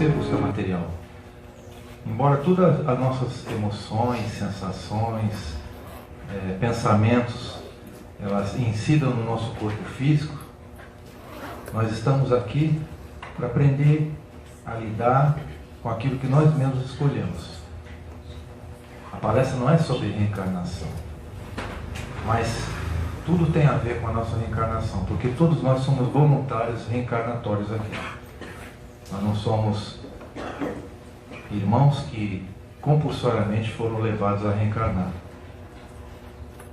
você busca material. Embora todas as nossas emoções, sensações, pensamentos, elas incidam no nosso corpo físico, nós estamos aqui para aprender a lidar com aquilo que nós mesmos escolhemos. A palestra não é sobre reencarnação, mas tudo tem a ver com a nossa reencarnação, porque todos nós somos voluntários reencarnatórios aqui. Nós não somos irmãos que compulsoriamente foram levados a reencarnar.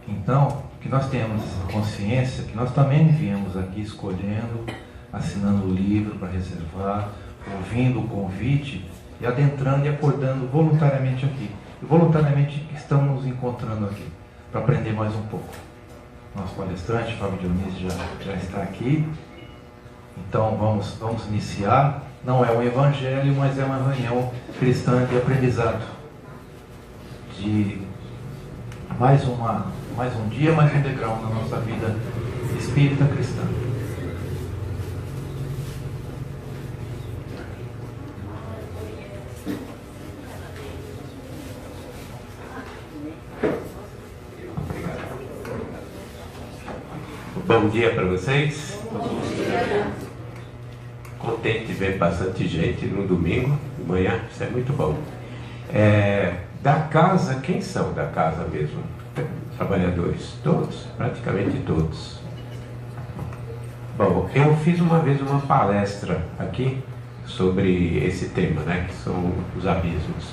Então, que nós tenhamos consciência que nós também viemos aqui escolhendo, assinando o livro para reservar, ouvindo o convite e adentrando e acordando voluntariamente aqui. E voluntariamente estamos nos encontrando aqui para aprender mais um pouco. Nosso palestrante, Fábio Dionísio, já está aqui. Então vamos iniciar. Não é um evangelho, mas é uma reunião cristã de aprendizado. De mais um dia, mais um degrau na nossa vida espírita cristã. Bom dia para vocês. Bom dia. Contente de ver bastante gente no domingo de manhã, isso é muito bom. Da casa, quem são da casa mesmo? Trabalhadores? Todos, praticamente todos. Bom, eu fiz uma vez uma palestra aqui sobre esse tema, né, que são os abismos.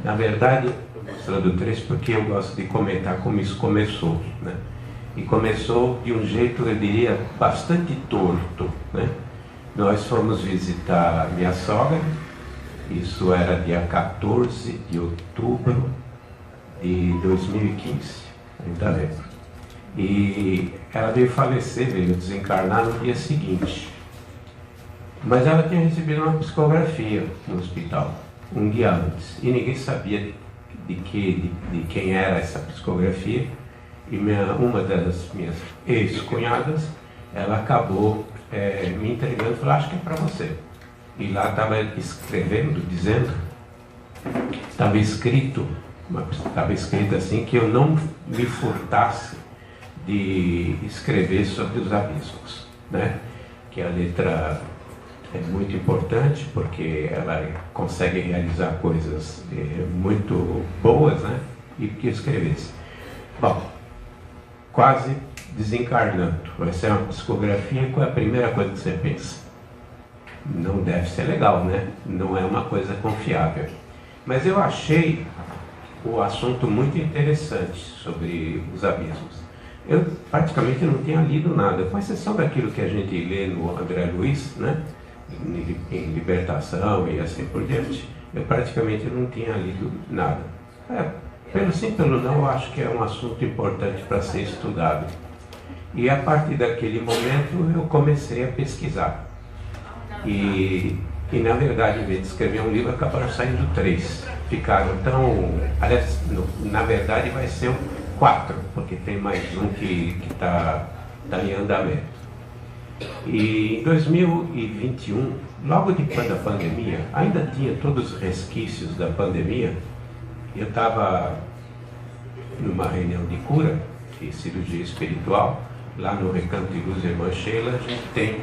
Na verdade, mostrando três, porque eu gosto de comentar como isso começou, né? E começou de um jeito, eu diria, bastante torto, né? Nós fomos visitar a minha sogra, isso era dia 14 de outubro de 2015, ainda lembro. E ela veio falecer, veio desencarnar no dia seguinte. Mas ela tinha recebido uma psicografia no hospital, um dia antes, e ninguém sabia de quem era essa psicografia. E uma das minhas ex-cunhadas, ela acabou me entregando e falou, acho que é para você. E lá estava escrevendo, dizendo, estava escrito assim, que eu não me furtasse de escrever sobre os abismos, né? Que a letra é muito importante, porque ela consegue realizar coisas muito boas, né? E que eu escrevesse. Bom, quase desencarnando. Vai ser uma psicografia, qual é a primeira coisa que você pensa? Não deve ser legal, né? Não é uma coisa confiável. Mas eu achei o assunto muito interessante sobre os abismos. Eu praticamente não tinha lido nada, com exceção daquilo que a gente lê no André Luiz, né? Em Libertação e assim por diante. Eu praticamente não tinha lido nada. Pelo sim, pelo não, eu acho que é um assunto importante para ser estudado. E a partir daquele momento eu comecei a pesquisar. E na verdade, em vez de escrever um livro, acabaram saindo 3. Ficaram tão... Aliás, na verdade vai ser 4, porque tem mais um que está em andamento. E em 2021, logo depois da pandemia, ainda tinha todos os resquícios da pandemia. Eu estava numa reunião de cura e cirurgia espiritual, lá no Recanto de Luz Irmã Sheila. A gente tem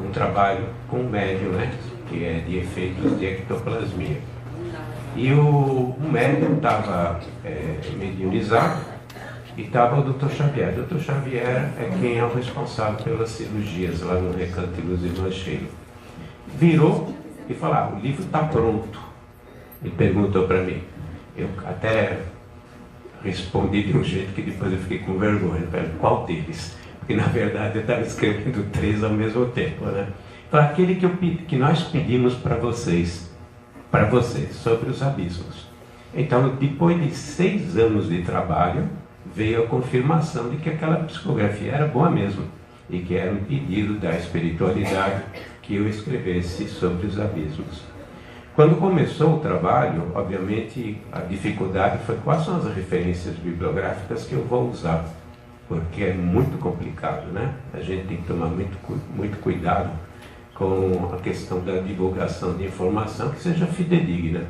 um trabalho com o médium, né, que é de efeitos de ectoplasmia. E o médium estava mediunizado e estava o Dr. Xavier. O Dr. Xavier é quem é o responsável pelas cirurgias lá no Recanto de Luz Irmã Sheila. Virou e falou, o livro está pronto. Ele perguntou para mim. Eu até respondi de um jeito que depois eu fiquei com vergonha. Qual deles? Porque na verdade eu estava escrevendo 3 ao mesmo tempo, né? Então, aquele que nós pedimos para vocês, sobre os abismos. Então, depois de 6 anos de trabalho, veio a confirmação de que aquela psicografia era boa mesmo, e que era um pedido da espiritualidade que eu escrevesse sobre os abismos. Quando começou o trabalho, obviamente a dificuldade foi quais são as referências bibliográficas que eu vou usar, porque é muito complicado, né? A gente tem que tomar muito cuidado com a questão da divulgação de informação que seja fidedigna.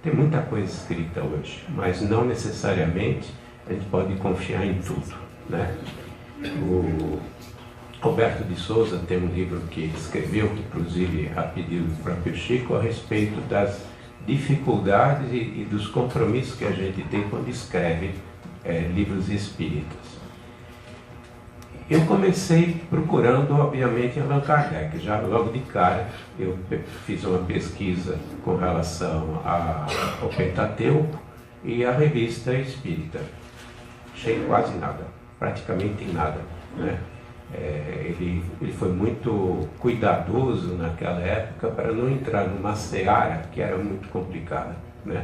Tem muita coisa escrita hoje, mas não necessariamente a gente pode confiar em tudo, né? O Roberto de Souza tem um livro que ele escreveu, inclusive a pedido do próprio Chico, a respeito das dificuldades e dos compromissos que a gente tem quando escreve livros espíritas. Eu comecei procurando, obviamente, Allan Kardec. Já logo de cara, eu fiz uma pesquisa com relação ao Pentateuco e à Revista Espírita. Achei quase nada, praticamente nada, né? Ele foi muito cuidadoso naquela época para não entrar numa seara que era muito complicada, né?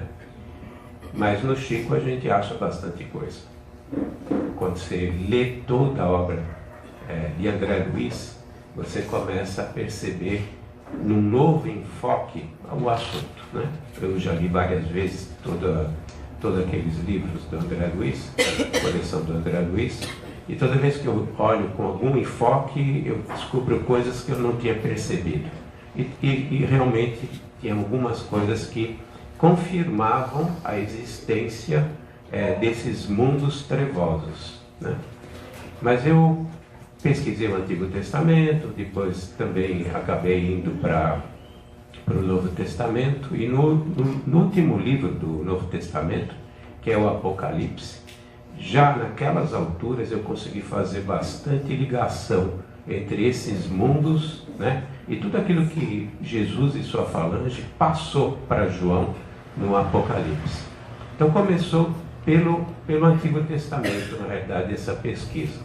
Mas no Chico a gente acha bastante coisa. Quando você lê toda a obra de André Luiz, você começa a perceber num novo enfoque ao assunto, né? Eu já li várias vezes todos aqueles livros do André Luiz, a coleção do André Luiz, e toda vez que eu olho com algum enfoque, eu descubro coisas que eu não tinha percebido. E realmente tinha algumas coisas que confirmavam a existência desses mundos trevosos, né? Mas eu pesquisei o Antigo Testamento, depois também acabei indo para o Novo Testamento, e no último livro do Novo Testamento, que é o Apocalipse, já naquelas alturas eu consegui fazer bastante ligação entre esses mundos, né, e tudo aquilo que Jesus e sua falange passou para João no Apocalipse. Então começou pelo Antigo Testamento, na realidade, essa pesquisa.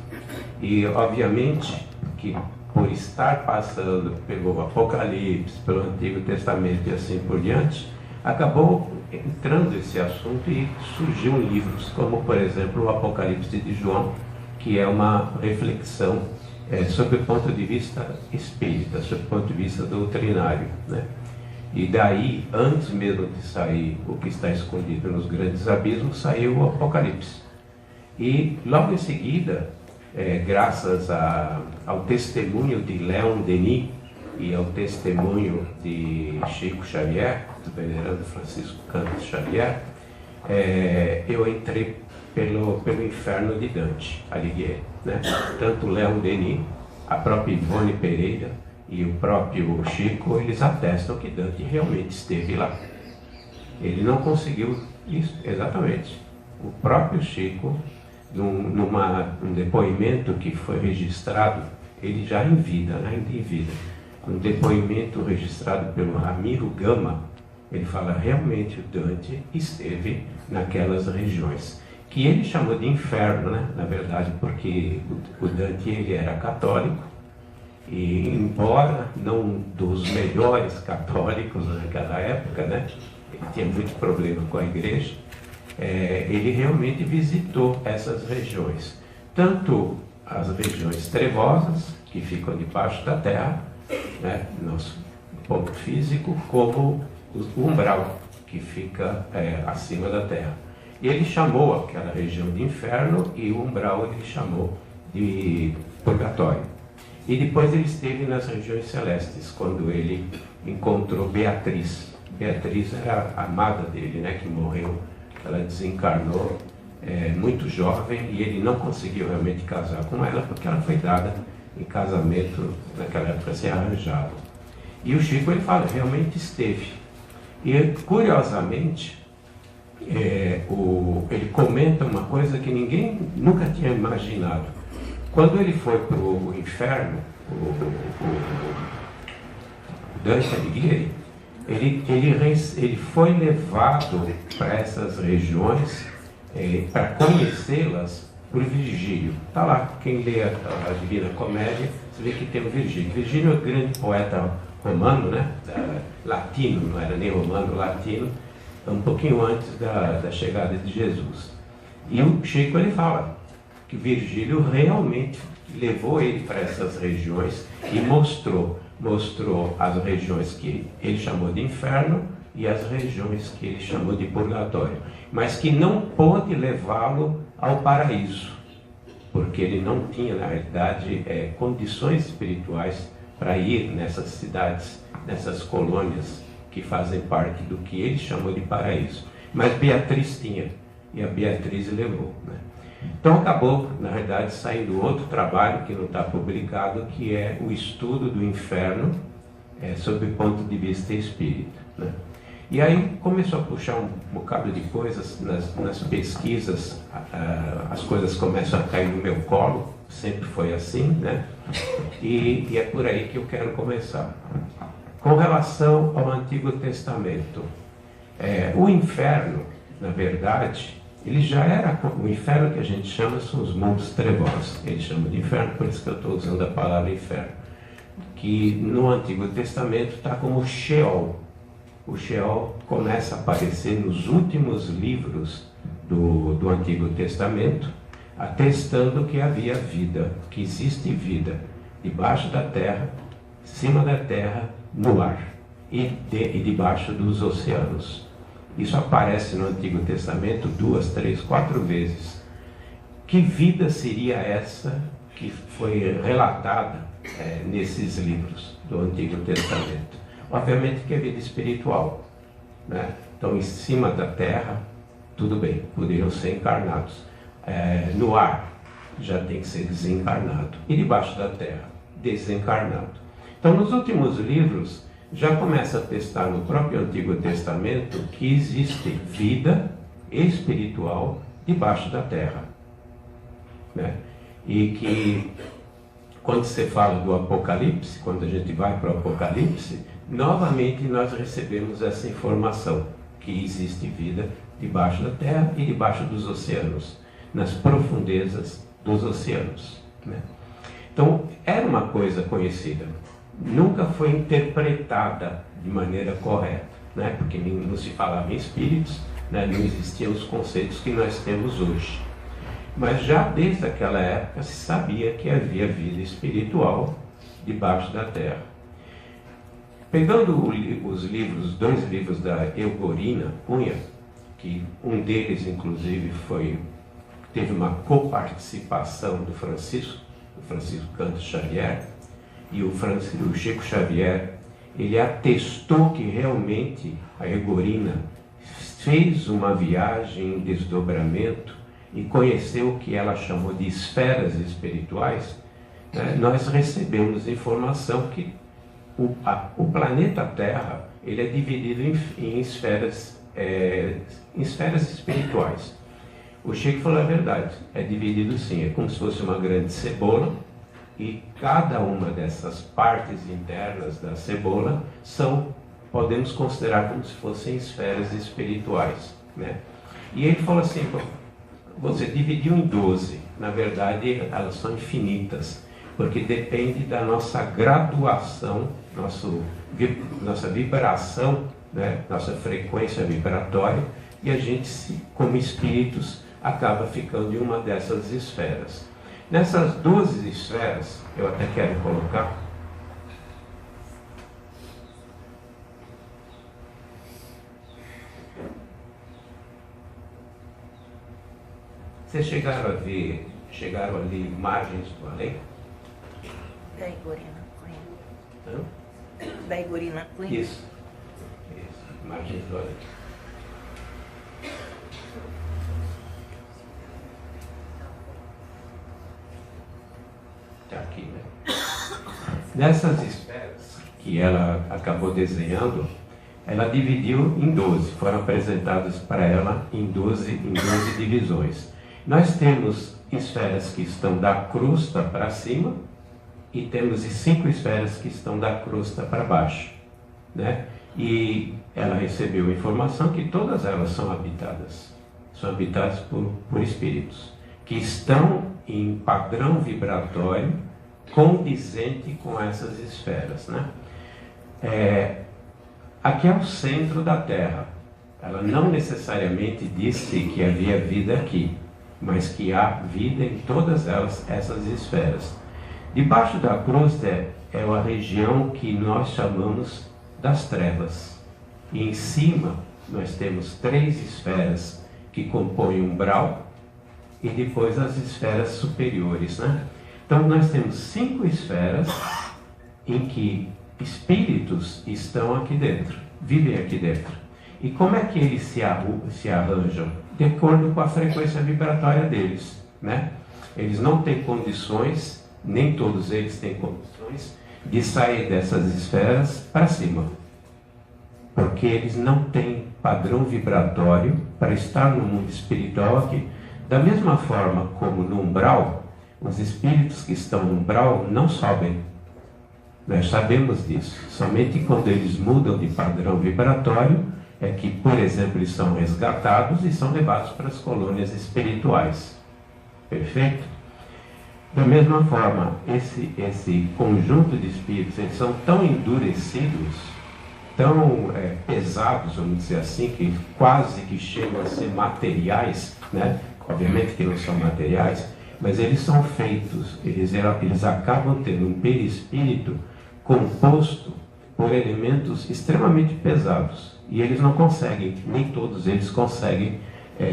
E obviamente que por estar passando pelo Apocalipse, pelo Antigo Testamento e assim por diante, acabou entrando esse assunto e surgiu livros, como por exemplo o Apocalipse de João, que é uma reflexão sob o ponto de vista espírita, sob o ponto de vista doutrinário, né? E daí, antes mesmo de sair o que está escondido nos grandes abismos, saiu o Apocalipse. E logo em seguida, graças ao testemunho de Leon Denis e ao testemunho de Chico Xavier, do venerando Francisco Canto Xavier, eu entrei pelo inferno de Dante Alighieri, né? Tanto Leon Denis, a própria Ivone Pereira e o próprio Chico, eles atestam que Dante realmente esteve lá. Ele não conseguiu isso, exatamente. O próprio Chico, num depoimento que foi registrado, ele já em vida, ainda em vida, um depoimento registrado pelo Ramiro Gama, ele fala realmente o Dante esteve naquelas regiões, que ele chamou de inferno, né? Na verdade, porque o Dante ele era católico, e embora não dos melhores católicos naquela época, né? Ele tinha muito problema com a igreja, ele realmente visitou essas regiões, tanto as regiões trevosas, que ficam debaixo da terra, né? Nosso ponto físico, como o umbral, que fica acima da terra. Ele chamou aquela região de inferno e o umbral ele chamou de purgatório. E depois ele esteve nas regiões celestes, quando ele encontrou Beatriz. Beatriz era a amada dele, né, que morreu. Ela desencarnou muito jovem e ele não conseguiu realmente casar com ela, porque ela foi dada em casamento naquela época sem arranjado. E o Chico ele fala, realmente esteve. E curiosamente, ele comenta uma coisa que ninguém nunca tinha imaginado. Quando ele foi para o inferno, o Dante Alighieri, ele foi levado para essas regiões para conhecê-las por Virgílio. Está lá, quem lê a Divina Comédia, você vê que tem o Virgílio. Virgílio é um grande poeta romano, né? Latino, não era nem romano, latino, um pouquinho antes da chegada de Jesus. E o Chico ele fala que Virgílio realmente levou ele para essas regiões e mostrou as regiões que ele chamou de inferno e as regiões que ele chamou de purgatório, mas que não pôde levá-lo ao paraíso, porque ele não tinha, na realidade, condições espirituais para ir nessas cidades, nessas colônias que fazem parte do que ele chamou de paraíso. Mas Beatriz tinha, e a Beatriz levou, né? Então acabou, na verdade, saindo outro trabalho que não está publicado, que é o estudo do inferno sob o ponto de vista espírita, né? E aí começou a puxar um bocado de coisas nas pesquisas, as coisas começam a cair no meu colo, sempre foi assim, né? E é por aí que eu quero começar. Com relação ao Antigo Testamento, o inferno, na verdade, ele já era, o inferno que a gente chama são os mundos trevosos. Ele chama de inferno, por isso que eu estou usando a palavra inferno. Que no Antigo Testamento está como Sheol. O Sheol começa a aparecer nos últimos livros do Antigo Testamento, atestando que havia vida, que existe vida debaixo da terra, acima da terra, no ar e debaixo dos oceanos. Isso aparece no Antigo Testamento 2, 3, 4 vezes. Que vida seria essa que foi relatada nesses livros do Antigo Testamento? Obviamente que é vida espiritual, né? Então, em cima da terra, tudo bem, poderiam ser encarnados. No ar, já tem que ser desencarnado. E debaixo da terra, desencarnado. Então, nos últimos livros, já começa a testar no próprio Antigo Testamento que existe vida espiritual debaixo da terra, né? E que, quando você fala do Apocalipse, quando a gente vai para o Apocalipse, novamente nós recebemos essa informação, que existe vida debaixo da terra e debaixo dos oceanos, nas profundezas dos oceanos, né? Então, era uma coisa conhecida. Nunca foi interpretada de maneira correta, né? Porque não se falava em espíritos, né? Não existiam os conceitos que nós temos hoje. Mas já desde aquela época se sabia que havia vida espiritual debaixo da terra. Pegando os livros, 2 livros da Eugorina Cunha, que um deles inclusive teve uma coparticipação do Francisco Canto Xavier, e o Chico Xavier, ele atestou que realmente a Egorina fez uma viagem em desdobramento e conheceu o que ela chamou de esferas espirituais, né? Nós recebemos informação que o planeta Terra ele é dividido em esferas espirituais. O Chico falou a verdade, é dividido sim, é como se fosse uma grande cebola, e cada uma dessas partes internas da cebola podemos considerar como se fossem esferas espirituais, né? E ele falou assim, você dividiu em 12, na verdade elas são infinitas, porque depende da nossa graduação, nossa vibração, né? Nossa frequência vibratória, e a gente, como espíritos, acaba ficando em uma dessas esferas. Nessas 12 esferas, eu até quero colocar. Vocês chegaram a ler Imagens do Além? Da Egorina Cunha. Da Egorina Cunha? Isso. Imagens do Além. Aqui, né? Nessas esferas que ela acabou desenhando, ela dividiu em 12, foram apresentadas para ela em 12 divisões. Nós temos esferas que estão da crosta para cima e temos 5 esferas que estão da crosta para baixo, né? E ela recebeu informação que todas elas são habitadas por espíritos que estão em padrão vibratório condizente com essas esferas, né? Aqui é o centro da Terra. Ela não necessariamente disse que havia vida aqui, mas que há vida em todas essas esferas. Debaixo da crosta é a região que nós chamamos das trevas. E em cima nós temos 3 esferas que compõem o umbral, e depois as esferas superiores, né? Então nós temos 5 esferas em que espíritos estão aqui dentro, vivem aqui dentro. E como é que eles se arranjam? De acordo com a frequência vibratória deles, né? Eles não têm condições, nem todos eles têm condições, de sair dessas esferas para cima. Porque eles não têm padrão vibratório para estar no mundo espiritual aqui. Da mesma forma como no umbral, os espíritos que estão no umbral não sobem. Nós sabemos disso. Somente quando eles mudam de padrão vibratório é que, por exemplo, eles são resgatados e são levados para as colônias espirituais. Perfeito? Da mesma forma, esse conjunto de espíritos, eles são tão endurecidos, tão pesados, vamos dizer assim, que quase que chegam a ser materiais, né? Obviamente que não são materiais, mas eles são feitos, eles acabam tendo um perispírito composto por elementos extremamente pesados. E eles não conseguem, nem todos eles conseguem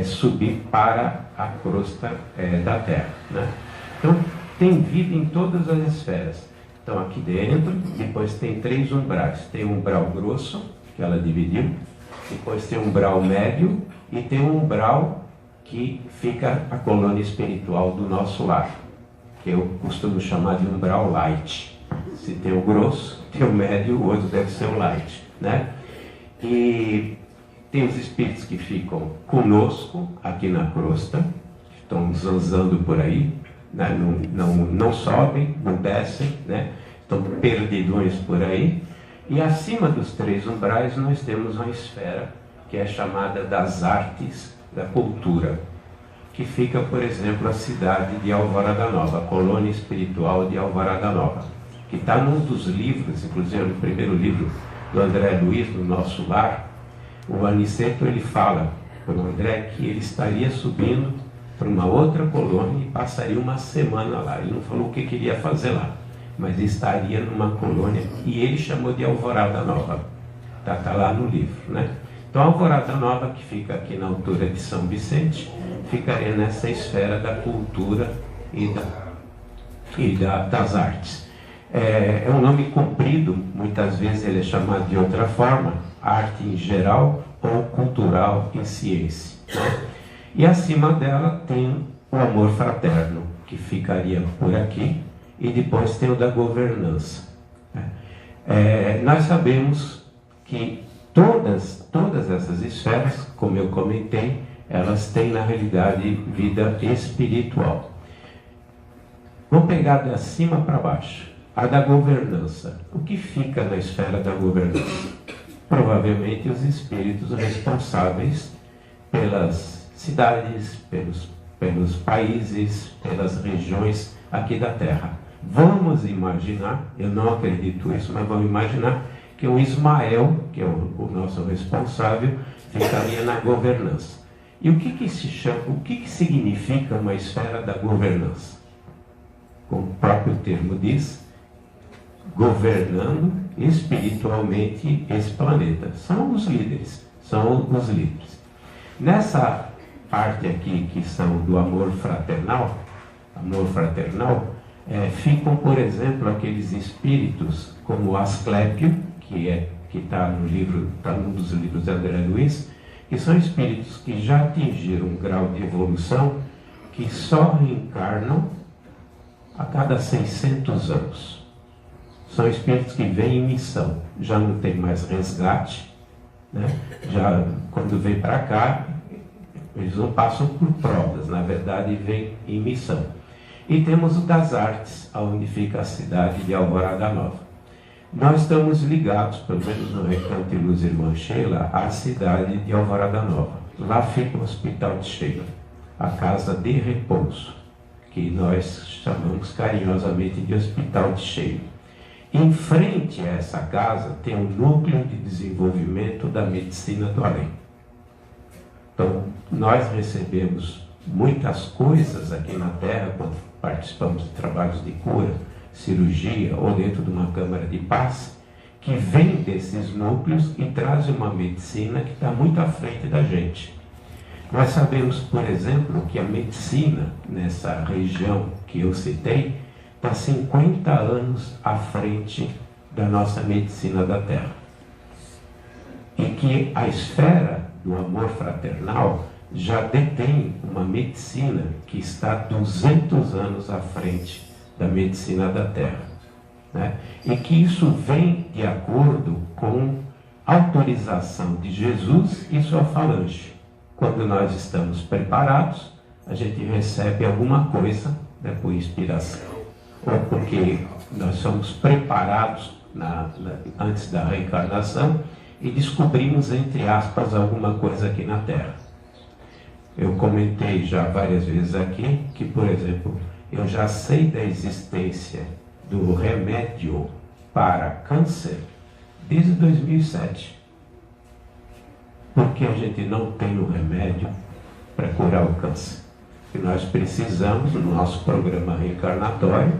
subir para a crosta da Terra, né? Então, tem vida em todas as esferas. Então, aqui dentro, depois tem 3 umbrais. Tem um umbral grosso, que ela dividiu, depois tem um umbral médio e tem um umbral que fica a colônia espiritual do nosso lar, que eu costumo chamar de umbral light. Se tem o grosso, tem o médio, o outro deve ser o light, né? E tem os espíritos que ficam conosco aqui na crosta, que estão zanzando por aí, né? Não sobem, não descem, né? Estão perdidões por aí. E acima dos 3 umbrais nós temos uma esfera que é chamada das artes da cultura, que fica, por exemplo, a cidade de Alvorada Nova, a colônia espiritual de Alvorada Nova, que está num dos livros, inclusive no primeiro livro do André Luiz, no Nosso Lar. O Aniceto, ele fala para o André que ele estaria subindo para uma outra colônia e passaria uma semana lá. Ele não falou o que queria fazer lá, mas estaria numa colônia, e ele chamou de Alvorada Nova. Está lá no livro, né? Então, a Alvorada Nova, que fica aqui na altura de São Vicente, ficaria nessa esfera da cultura e das artes. É um nome comprido, muitas vezes ele é chamado de outra forma, arte em geral ou cultural em ciência, né? E acima dela tem o amor fraterno, que ficaria por aqui, e depois tem o da governança, né? Nós sabemos que todas essas esferas, como eu comentei, elas têm na realidade vida espiritual. Vamos pegar de cima para baixo. A da governança. O que fica na esfera da governança? Provavelmente os espíritos responsáveis pelas cidades, pelos países, pelas regiões aqui da Terra. Vamos imaginar, eu não acredito nisso, mas vamos imaginar que o Ismael, que é o nosso responsável, ficaria na governança. E o que significa uma esfera da governança? Como o próprio termo diz, governando espiritualmente esse planeta. São os líderes, Nessa parte aqui, que são do amor fraternal, ficam, por exemplo, aqueles espíritos como Asclépio, que está num dos livros de André Luiz, que são espíritos que já atingiram um grau de evolução que só reencarnam a cada 600 anos. São espíritos que vêm em missão, já não tem mais resgate, né? Já quando vem para cá, eles não passam por provas, na verdade vêm em missão. E temos o das artes, onde fica a cidade de Alvorada Nova. Nós estamos ligados, pelo menos no Recanto de Luz Irmã Sheila, à cidade de Alvorada Nova. Lá fica o Hospital de Sheila, a casa de repouso, que nós chamamos carinhosamente de Hospital de Sheila. Em frente a essa casa tem um núcleo de desenvolvimento da medicina do além. Então, nós recebemos muitas coisas aqui na Terra, quando participamos de trabalhos de cura, cirurgia ou dentro de uma câmara de paz, que vem desses núcleos e traz uma medicina que está muito à frente da gente. Nós sabemos, por exemplo, que a medicina nessa região que eu citei está 50 anos à frente da nossa medicina da Terra. E que a esfera do amor fraternal já detém uma medicina que está 200 anos à frente da medicina da Terra, né? E que isso vem de acordo com a autorização de Jesus e sua falange. Quando nós estamos preparados, a gente recebe alguma coisa, né, por inspiração, ou porque nós somos preparados antes da reencarnação e descobrimos, entre aspas, alguma coisa aqui na Terra. Eu comentei já várias vezes aqui que, por exemplo, eu já sei da existência do remédio para câncer desde 2007. Porque a gente não tem um remédio para curar o câncer. E nós precisamos, no nosso programa reencarnatório,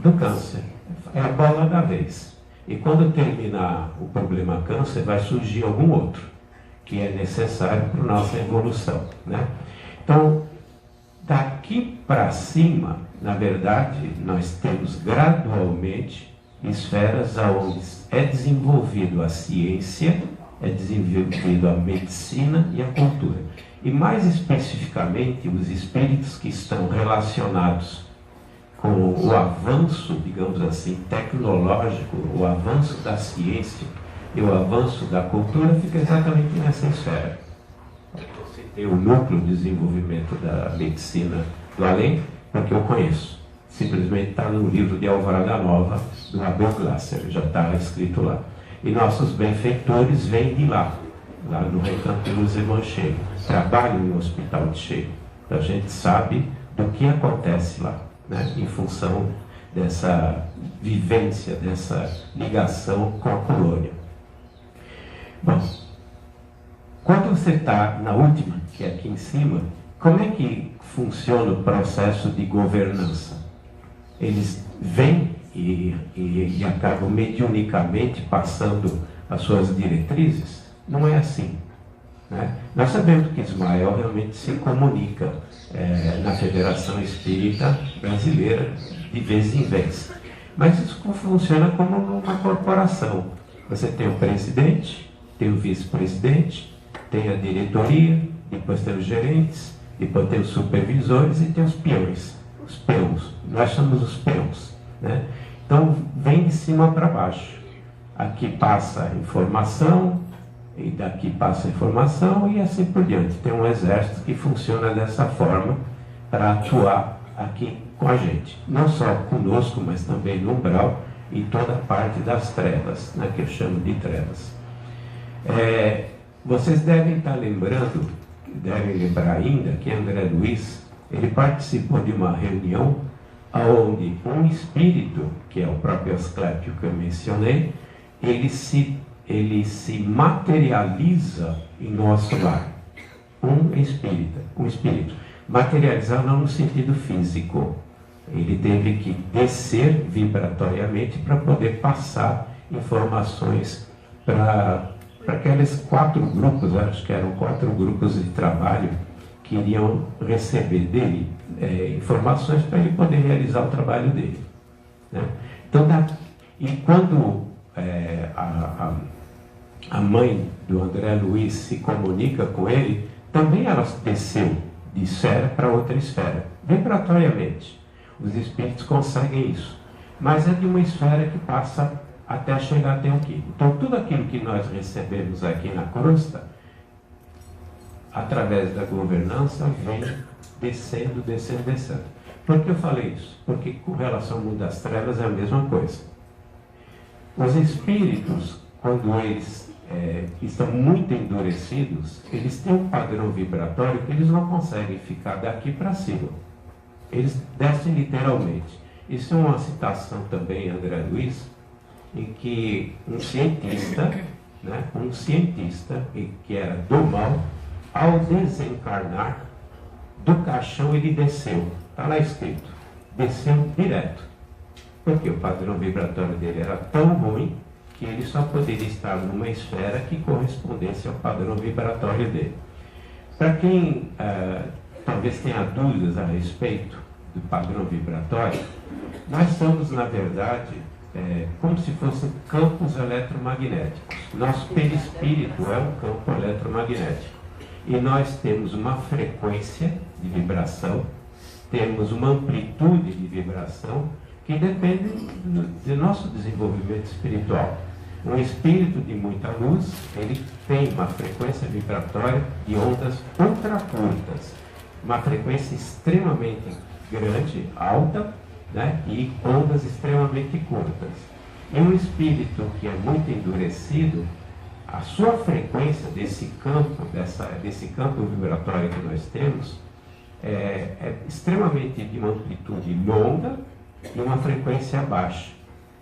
do câncer. É a bola da vez. E quando terminar o problema câncer, vai surgir algum outro, que é necessário para a nossa evolução, né? Então, daqui para cima, na verdade, nós temos gradualmente esferas onde é desenvolvido a ciência, é desenvolvido a medicina e a cultura. E mais especificamente, os espíritos que estão relacionados com o avanço, digamos assim, tecnológico, o avanço da ciência e o avanço da cultura, fica exatamente nessa esfera. Eu citei o núcleo de desenvolvimento da medicina do além, porque eu conheço. Simplesmente está no livro de Alvorada Nova, do Abel Glasser, já está escrito lá. E nossos benfeitores vêm de lá no Recanto dos Irmãos Cheio. Trabalham no Hospital de Cheio. Então a gente sabe do que acontece lá, né, em função dessa vivência, dessa ligação com a colônia. Bom, quando você está na última, que é aqui em cima, como é que funciona o processo de governança? Eles vêm e acabam mediunicamente passando as suas diretrizes? Não é assim, né? Nós sabemos que Ismael realmente se comunica na Federação Espírita Brasileira de vez em vez. Mas isso funciona como uma corporação. Você tem o presidente, tem o vice-presidente, tem a diretoria, depois tem os gerentes, depois tem os supervisores e tem os peões. Os peões. Nós somos os peões, né? Então, vem de cima para baixo. Aqui passa a informação, e daqui passa a informação, e assim por diante. Tem um exército que funciona dessa forma para atuar aqui com a gente. Não só conosco, mas também no umbral e toda a parte das trevas, né, que eu chamo de trevas. Vocês devem estar lembrando, devem lembrar ainda, que André Luiz, ele participou de uma reunião onde um espírito, que é o próprio Asclépio que eu mencionei, ele se materializa em nosso lar. Um espírito. Materializar não no sentido físico. Ele teve que descer vibratoriamente para poder passar informações para aqueles 4 grupos, acho que eram 4 grupos de trabalho que iriam receber dele informações para ele poder realizar o trabalho dele, né? Então, e quando a mãe do André Luiz se comunica com ele, também ela desceu de esfera para outra esfera, vibratoriamente. Os espíritos conseguem isso, mas é de uma esfera que passa até chegar até aqui. Então, tudo aquilo que nós recebemos aqui na crosta, através da governança, vem descendo. Por que eu falei isso? Porque com relação ao mundo das trevas é a mesma coisa. Os espíritos, quando eles estão muito endurecidos, eles têm um padrão vibratório que eles não conseguem ficar daqui para cima. Eles descem literalmente. Isso é uma citação também, André Luiz, em que um cientista, que era do mal, ao desencarnar do caixão ele desceu. Está lá escrito, desceu direto. Porque o padrão vibratório dele era tão ruim que ele só poderia estar numa esfera que correspondesse ao padrão vibratório dele. Para quem talvez tenha dúvidas a respeito do padrão vibratório, nós somos, na verdade, como se fossem campos eletromagnéticos. Nosso perispírito é um campo eletromagnético. E nós temos uma frequência de vibração, temos uma amplitude de vibração que depende do nosso desenvolvimento espiritual. Um espírito de muita luz, ele tem uma frequência vibratória de ondas ultra curtas, uma frequência extremamente grande, alta, né, e ondas extremamente curtas. E um espírito que é muito endurecido, a sua frequência desse campo vibratório que nós temos é extremamente de uma amplitude longa e uma frequência baixa.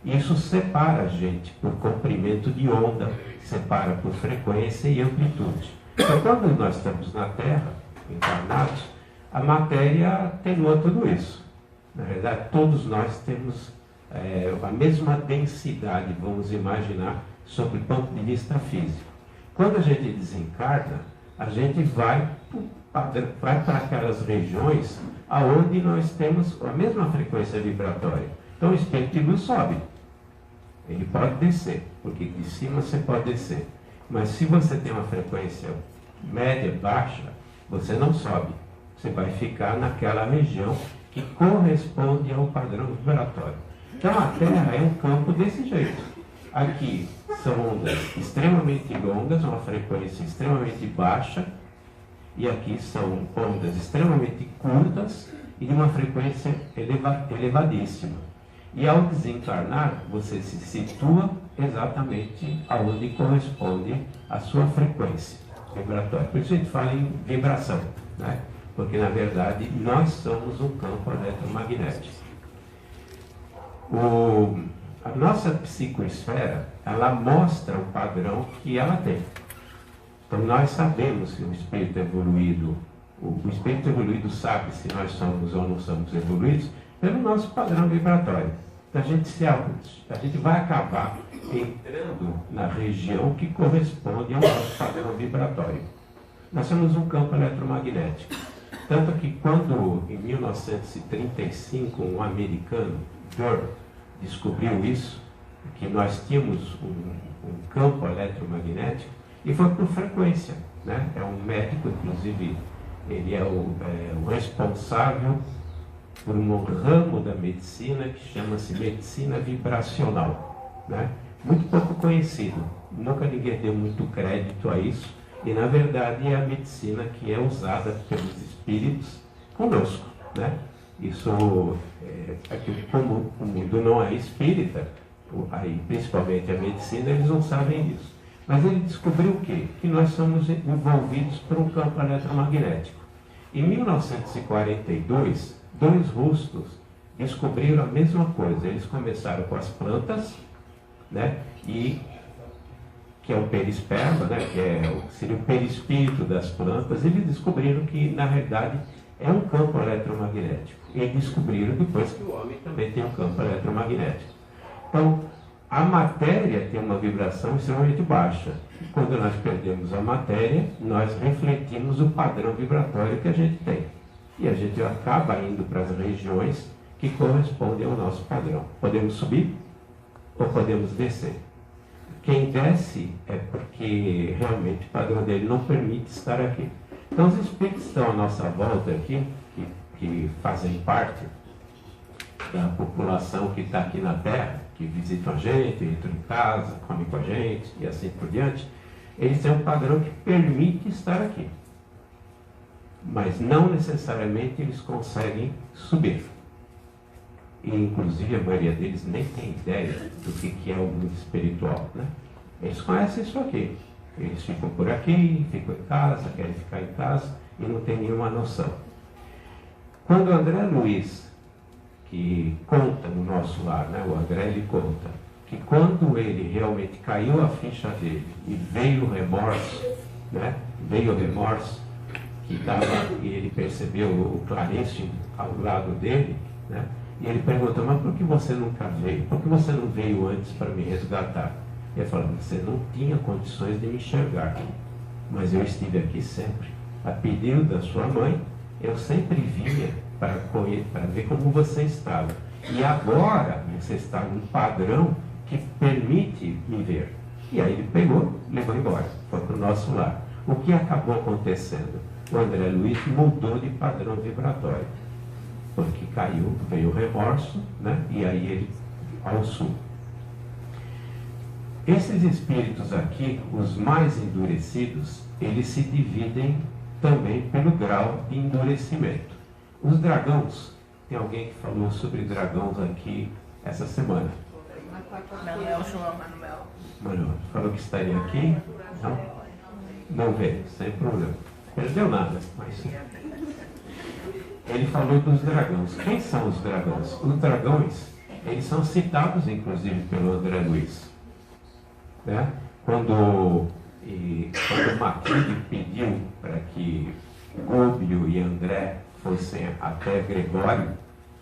Isso separa a gente por comprimento de onda, separa por frequência e amplitude. Então, quando nós estamos na Terra, encarnados, a matéria atenua tudo isso. Na verdade, todos nós temos a mesma densidade, vamos imaginar, sob o ponto de vista físico. Quando a gente desencarna, a gente vai para aquelas regiões aonde nós temos a mesma frequência vibratória. Então o espírito de luz sobe. Ele pode descer, porque de cima você pode descer. Mas se você tem uma frequência média, baixa, você não sobe. Você vai ficar naquela região que corresponde ao padrão vibratório. Então a Terra é um campo desse jeito. Aqui são ondas extremamente longas, uma frequência extremamente baixa, e aqui são ondas extremamente curtas e de uma frequência elevadíssima. E ao desencarnar, você se situa exatamente aonde corresponde a sua frequência vibratória. Por isso a gente fala em vibração, né? Porque na verdade nós somos um campo eletromagnético. A nossa psicoesfera, ela mostra o padrão que ela tem. Então nós sabemos que o espírito evoluído, o espírito evoluído sabe se nós somos ou não somos evoluídos pelo nosso padrão vibratório. Então a gente vai acabar entrando na região que corresponde ao nosso padrão vibratório. Nós somos um campo eletromagnético. Tanto que quando, em 1935, um americano, George, descobriu isso, que nós tínhamos um campo eletromagnético, e foi por frequência, né? É um médico, inclusive, ele é o responsável por um ramo da medicina que chama-se medicina vibracional, né? Muito pouco conhecido, nunca ninguém deu muito crédito a isso, e na verdade é a medicina que é usada pelos espíritos conosco, né? Isso, como o mundo não é espírita, aí, principalmente a medicina, eles não sabem disso. Mas ele descobriu o quê? Que nós somos envolvidos por um campo eletromagnético. Em 1942, dois russos descobriram a mesma coisa. Eles começaram com as plantas, né? Que é o perisperma, né? Seria o perispírito das plantas. Eles descobriram que, na verdade, é um campo eletromagnético. E descobriram depois que o homem também tem um campo eletromagnético. Então, a matéria tem uma vibração extremamente baixa. Quando nós perdemos a matéria, nós refletimos o padrão vibratório que a gente tem. E a gente acaba indo para as regiões que correspondem ao nosso padrão. Podemos subir ou podemos descer. Quem desce é porque realmente o padrão dele não permite estar aqui. Então os espíritos que estão à nossa volta aqui, que fazem parte da população que está aqui na Terra, que visitam a gente, entram em casa, comem com a gente e assim por diante, eles têm um padrão que permite estar aqui. Mas não necessariamente eles conseguem subir. E inclusive a maioria deles nem tem ideia do que é o mundo espiritual, né? Eles conhecem isso aqui. Eles ficam por aqui, ficam em casa, querem ficar em casa e não tem nenhuma noção. Quando o André Luiz, que conta no nosso lar, né? O André, ele conta que quando ele realmente caiu a ficha dele e veio o remorso, né? Veio o remorso, que estava, e ele percebeu o Clarice ao lado dele, né? E ele perguntou, mas por que você nunca veio? Por que você não veio antes para me resgatar? Ele falou, você não tinha condições de me enxergar, mas eu estive aqui sempre. A pedido da sua mãe, eu sempre vinha para ver como você estava. E agora você está num padrão que permite me ver. E aí ele pegou, levou embora, foi para o nosso lar. O que acabou acontecendo? O André Luiz mudou de padrão vibratório, porque caiu, veio o remorso, né? E aí ele alçou. Esses espíritos aqui, os mais endurecidos, eles se dividem também pelo grau de endurecimento. Os dragões, tem alguém que falou sobre dragões aqui essa semana? Manuel, João. Manuel, falou que estaria aqui? Não? Não veio, sem problema. Perdeu nada, mas sim. Ele falou dos dragões. Quem são os dragões? Os dragões, eles são citados, inclusive, pelo André Luiz. Né? Quando Matilde pediu para que Gúbio e André fossem até Gregório,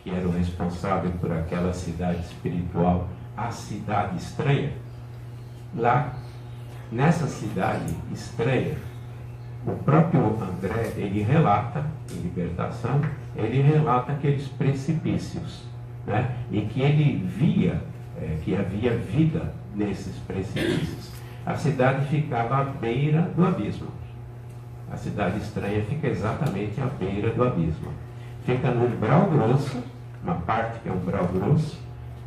que era o responsável por aquela cidade espiritual, a cidade estranha, lá nessa cidade estranha, o próprio André, ele relata, em Libertação, ele relata aqueles precipícios, né? E que ele via que havia vida nesses precipícios. A cidade ficava à beira do abismo. A cidade estranha fica exatamente à beira do abismo. Fica no umbral grosso, uma parte que é umbral grosso,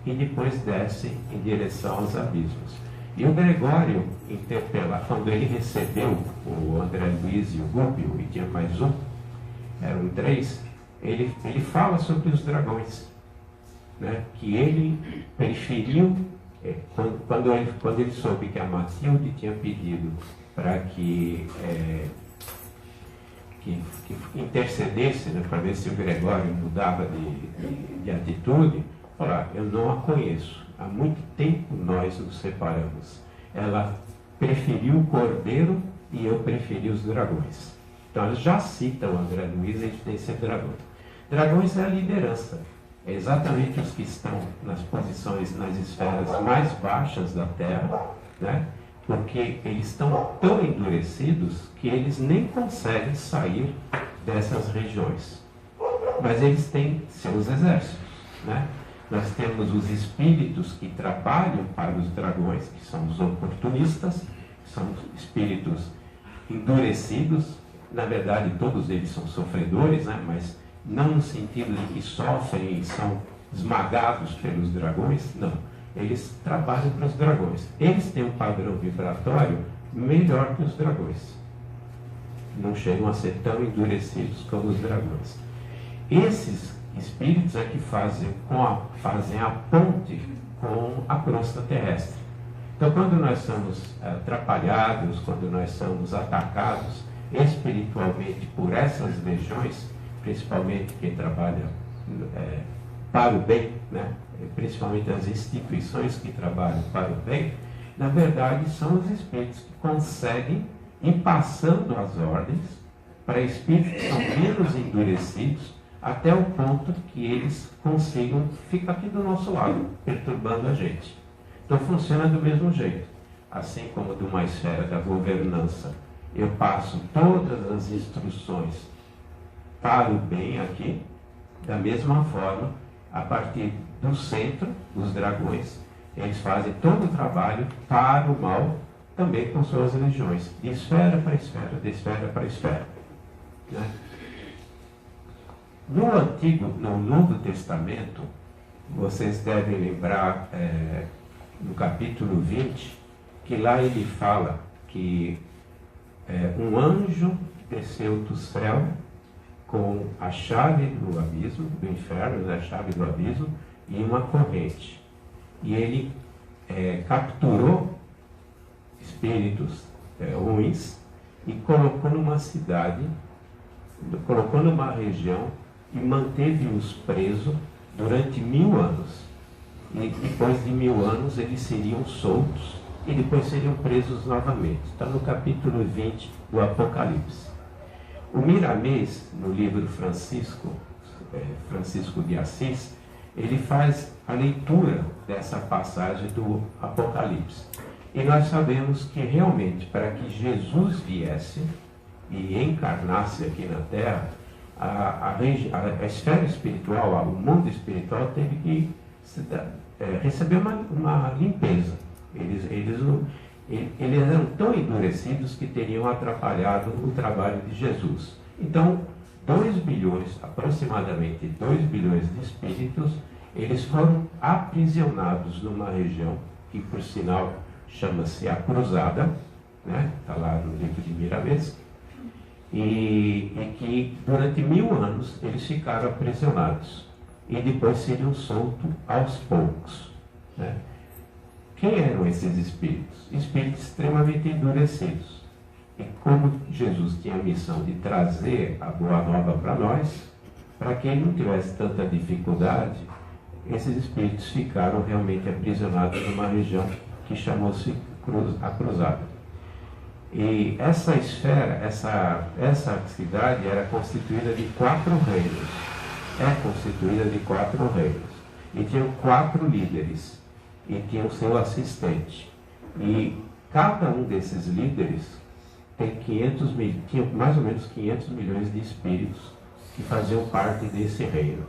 e depois desce em direção aos abismos. E o Gregório interpela, quando ele recebeu o André Luiz e o Gúbio, e tinha mais um, eram 3, ele fala sobre os dragões, né? Que ele preferiu, quando ele soube que a Matilde tinha pedido para que intercedesse, né, para ver se o Gregório mudava de atitude, falar, eu não a conheço. Há muito tempo nós nos separamos. Ela preferiu o cordeiro e eu preferi os dragões. Então ela já cita o André Luiz a existência de dragões. Dragões é a liderança. É exatamente os que estão nas posições, nas esferas mais baixas da Terra, né? Porque eles estão tão endurecidos que eles nem conseguem sair dessas regiões. Mas eles têm seus exércitos, né? Nós temos os espíritos que trabalham para os dragões, que são os oportunistas, que são espíritos endurecidos. Na verdade, todos eles são sofredores, né? Mas não no sentido de que sofrem e são esmagados pelos dragões, não. Eles trabalham para os dragões. Eles têm um padrão vibratório melhor que os dragões. Não chegam a ser tão endurecidos como os dragões. Esses espíritos é que fazem a ponte com a crosta terrestre. Então, quando nós somos atrapalhados, quando nós somos atacados espiritualmente por essas legiões, principalmente quem trabalha para o bem, né? Principalmente as instituições que trabalham para o bem, na verdade são os espíritos que conseguem ir passando as ordens para espíritos que são menos endurecidos, até o ponto que eles consigam ficar aqui do nosso lado, perturbando a gente. Então funciona do mesmo jeito. Assim como de uma esfera da governança, eu passo todas as instruções para o bem aqui, da mesma forma, a partir do centro, dos dragões, eles fazem todo o trabalho para o mal, também com suas legiões, de esfera para esfera, de esfera para esfera. Né? No Novo Testamento, vocês devem lembrar, no capítulo 20, que lá ele fala que um anjo desceu do céu com a chave do abismo, do inferno, a chave do abismo, e uma corrente. E ele capturou espíritos ruins e colocou numa cidade, colocou numa região e manteve-os presos durante 1000 anos. E depois de 1000 anos eles seriam soltos e depois seriam presos novamente. Está no capítulo 20 do Apocalipse. O Miramês, no livro Francisco de Assis, ele faz a leitura dessa passagem do Apocalipse. E nós sabemos que realmente, para que Jesus viesse e encarnasse aqui na Terra, a esfera espiritual, o mundo espiritual teve que receber uma limpeza. Eles eram tão endurecidos que teriam atrapalhado o trabalho de Jesus. Então, 2 bilhões, aproximadamente 2 bilhões de espíritos, eles foram aprisionados numa região que, por sinal, chama-se a Cruzada, né? Está lá no livro de Miramês, e que durante 1000 anos eles ficaram aprisionados e depois seriam soltos aos poucos, né? Quem eram esses espíritos? Espíritos extremamente endurecidos. E como Jesus tinha a missão de trazer a boa nova para nós, para quem não tivesse tanta dificuldade, esses espíritos ficaram realmente aprisionados numa região que chamou-se a Cruzada. E essa esfera, essa cidade era constituída de 4 reinos. É constituída de 4 reinos. E tinham 4 líderes. E tinha o seu assistente. E cada um desses líderes tinha mais ou menos 500 milhões de espíritos que faziam parte desse reino.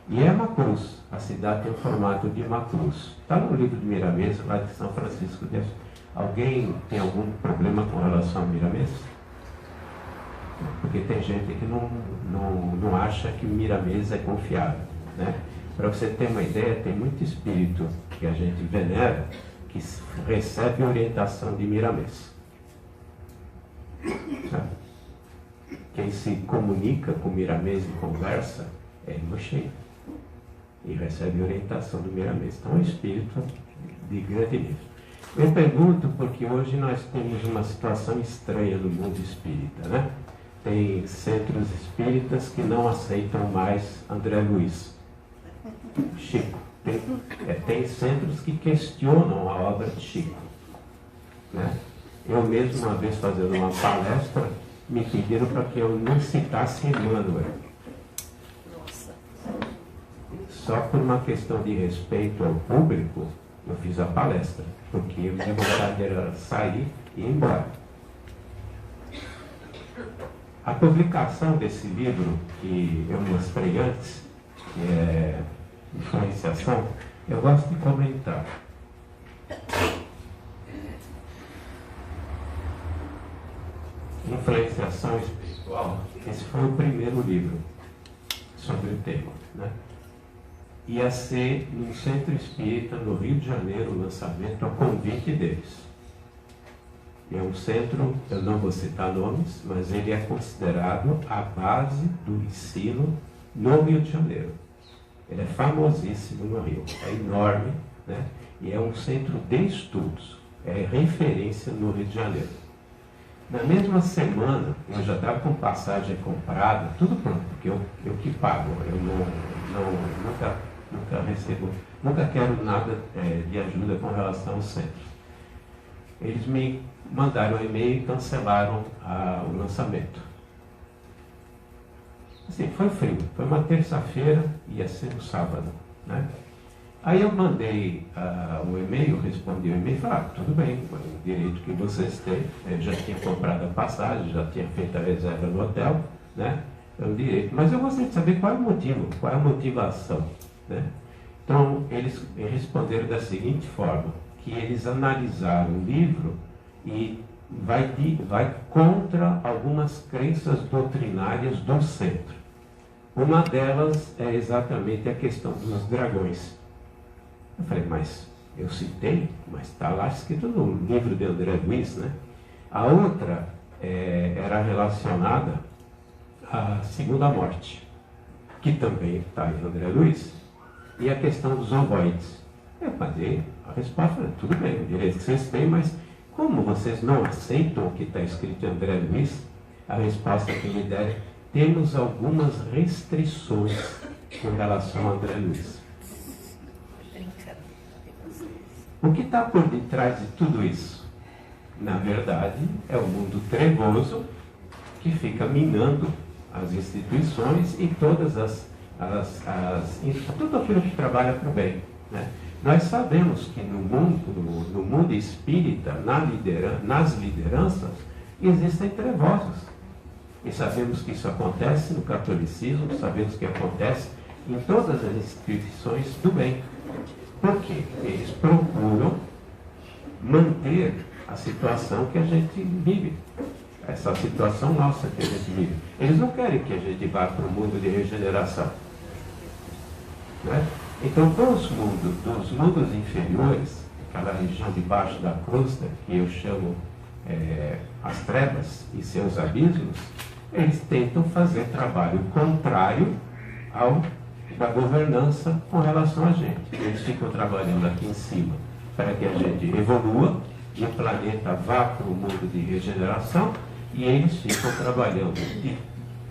E é uma cruz. A cidade tem o formato de uma cruz. Está no livro de Miramês, lá de São Francisco de Assis. Alguém tem algum problema com relação a Miramês? Porque tem gente que não acha que Miramês é confiável, né? Para você ter uma ideia, tem muito espírito que a gente venera que recebe orientação de Miramês. Sabe? Quem se comunica com Miramês e conversa é Imoshei e recebe orientação do Miramês. Então é um espírito de grande nível. Eu pergunto porque hoje nós temos uma situação estranha no mundo espírita, né? Tem centros espíritas que não aceitam mais André Luiz, Chico. Tem centros que questionam a obra de Chico, né? Eu mesmo, uma vez fazendo uma palestra, me pediram para que eu não citasse Emmanuel. Só por uma questão de respeito ao público, eu fiz a palestra, porque minha vontade era sair e ir embora. A publicação desse livro que eu mostrei antes, que é Influenciação, eu gosto de comentar. Influenciação espiritual, esse foi o primeiro livro sobre o tema, né? Ia ser num centro espírita no Rio de Janeiro o lançamento a convite deles. É um centro, eu não vou citar nomes, mas ele é considerado a base do ensino no Rio de Janeiro. Ele é famosíssimo no Rio, é enorme, né? E é um centro de estudos, é referência no Rio de Janeiro. Na mesma semana, eu já estava com passagem comprada, tudo pronto, porque eu que pago, eu nunca recebo, nunca quero nada de ajuda com relação ao centro. Eles me mandaram um e-mail e cancelaram o lançamento. Assim, foi frio, foi uma terça-feira, ia ser no sábado, né? Aí eu mandei o e-mail, respondi o e-mail e falei, tudo bem, o direito que vocês têm, eu já tinha comprado a passagem, já tinha feito a reserva no hotel, né? É um direito, mas eu gostaria de saber qual é o motivo, qual é a motivação, né? Então, eles responderam da seguinte forma, que eles analisaram o livro e vai contra algumas crenças doutrinárias do centro. Uma delas é exatamente a questão dos dragões. Eu falei, mas eu citei, mas está lá escrito no livro de André Luiz, né? A outra era relacionada à segunda morte, que também está em André Luiz, e a questão dos ovoides. Eu falei, a resposta é, tudo bem, o direito que vocês têm, mas como vocês não aceitam o que está escrito em André Luiz, a resposta que me deram, temos algumas restrições com relação a André Luiz. O que está por detrás de tudo isso? Na verdade, é o mundo trevoso que fica minando as instituições e todas tudo aquilo que trabalha para o bem, né? Nós sabemos que no mundo espírita, nas lideranças, existem trevosos. E sabemos que isso acontece no catolicismo, sabemos que acontece em todas as instituições do bem. Por quê? Eles procuram manter a situação que a gente vive. Essa situação nossa que a gente vive. Eles não querem que a gente vá para o mundo de regeneração. Né? Então, dos mundos inferiores, aquela região debaixo da crosta, que eu chamo as trevas e seus abismos, eles tentam fazer trabalho contrário ao da governança com relação a gente. Eles ficam trabalhando aqui em cima para que a gente evolua e o planeta vá para o mundo de regeneração, e eles ficam trabalhando de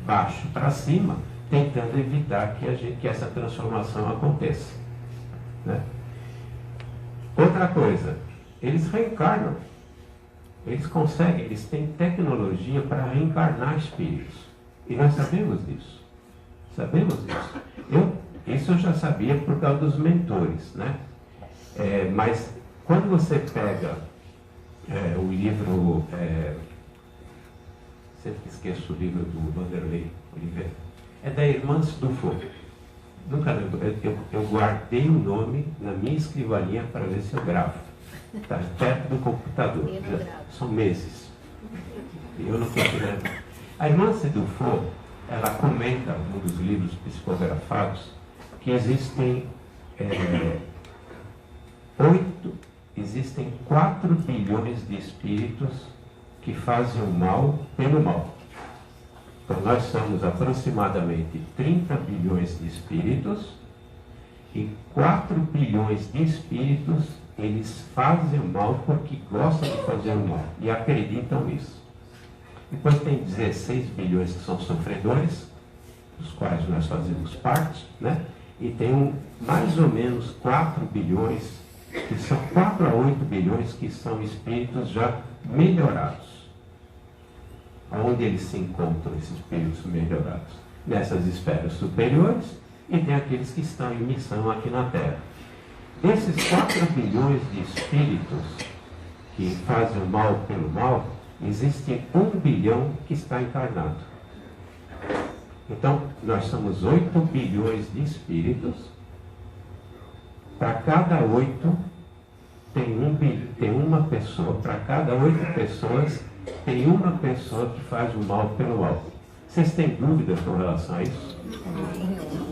baixo para cima, tentando evitar que essa transformação aconteça. Né? Outra coisa, eles reencarnam. Eles conseguem, eles têm tecnologia para reencarnar espíritos. E nós sabemos disso. Sabemos disso. Isso eu já sabia por causa dos mentores, né? Mas quando você pega o livro, sempre esqueço o livro do Vanderlei Oliveira, é da Irmãs do Fogo. Nunca lembro, eu guardei o nome na minha escrivaninha para ver se eu gravo. Está perto do computador. São meses. E eu não consigo lembrar. A Irmã Sedufo, ela comenta num dos livros psicografados que existem 4 bilhões de espíritos que fazem o mal pelo mal. Então nós somos aproximadamente 30 bilhões de espíritos e 4 bilhões de espíritos eles fazem o mal porque gostam de fazer o mal e acreditam nisso. Depois tem 16 bilhões que são sofredores, dos quais nós fazemos parte, né? E tem mais ou menos 4 bilhões, que são 4 a 8 bilhões que são espíritos já melhorados. Onde eles se encontram, esses espíritos melhorados? Nessas esferas superiores, e tem aqueles que estão em missão aqui na Terra. Desses 4 bilhões de espíritos que fazem o mal pelo mal, existe 1 bilhão que está encarnado. Então, nós somos 8 bilhões de espíritos. Para cada 8, tem uma pessoa. Para cada 8 pessoas, tem uma pessoa que faz o mal pelo mal. Vocês têm dúvidas com relação a isso?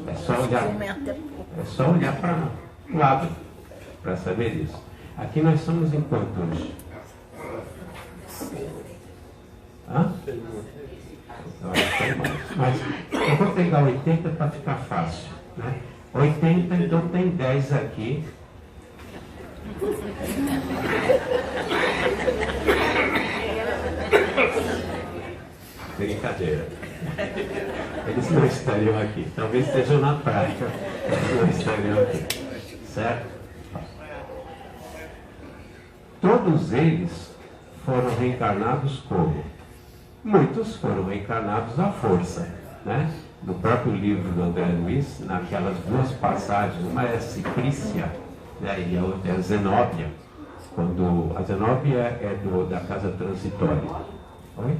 É só olhar para o lado para saber disso. Aqui nós somos em quanto hoje? Hã? Mas eu vou pegar 80 para ficar fácil. Né? 80, então tem 10 aqui. Brincadeira. Eles não estariam aqui. Talvez estejam na prática. Eles não estariam aqui. Certo? Todos eles foram reencarnados como? Muitos foram reencarnados à força. Né? No próprio livro do André Luiz, naquelas 2 passagens, uma é a Ciprícia, né, e a outra é a Zenóbia. Quando a Zenóbia é da casa transitória. Oi?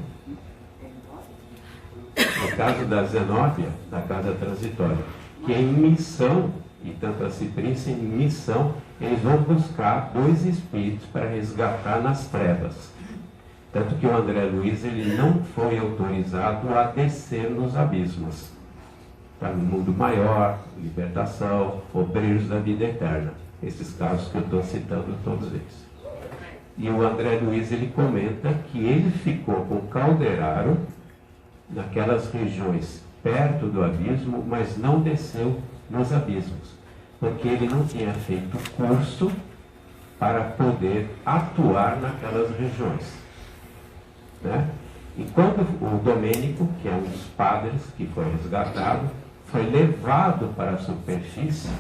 No caso da Zenóbia, da casa transitória, que é em missão, e tanto a Ciprícia em missão, eles vão buscar 2 espíritos para resgatar nas trevas. Tanto que o André Luiz ele não foi autorizado a descer nos abismos. Está no mundo maior, libertação, obreiros da vida eterna. Esses casos que eu estou citando, todos eles. E o André Luiz ele comenta que ele ficou com o Calderaro naquelas regiões perto do abismo, mas não desceu nos abismos, porque ele não tinha feito curso para poder atuar naquelas regiões. Né? E quando o Domênico, que é um dos padres que foi resgatado, foi levado para a superfície,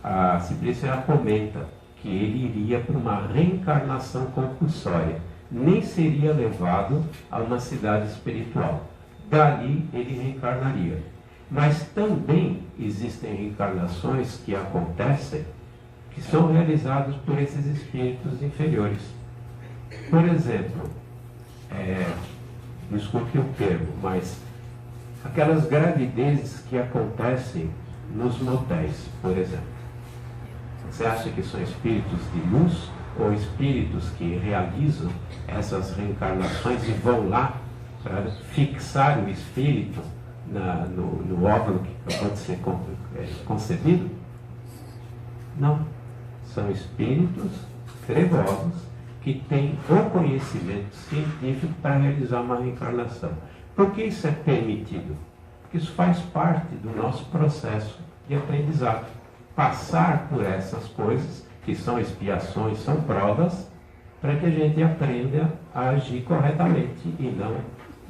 a Ciprícia comenta que ele iria para uma reencarnação compulsória, nem seria levado a uma cidade espiritual. Dali ele reencarnaria. Mas também existem reencarnações que acontecem que são realizadas por esses espíritos inferiores. Por exemplo, desculpe o termo, mas aquelas gravidezes que acontecem nos motéis, por exemplo. Você acha que são espíritos de luz ou espíritos que realizam essas reencarnações e vão lá para fixar o espírito no óvulo que pode ser concebido? Não. São espíritos trevosos que têm o conhecimento científico para realizar uma reencarnação. Por que isso é permitido? Porque isso faz parte do nosso processo de aprendizado. Passar por essas coisas, que são expiações, são provas, para que a gente aprenda a agir corretamente e não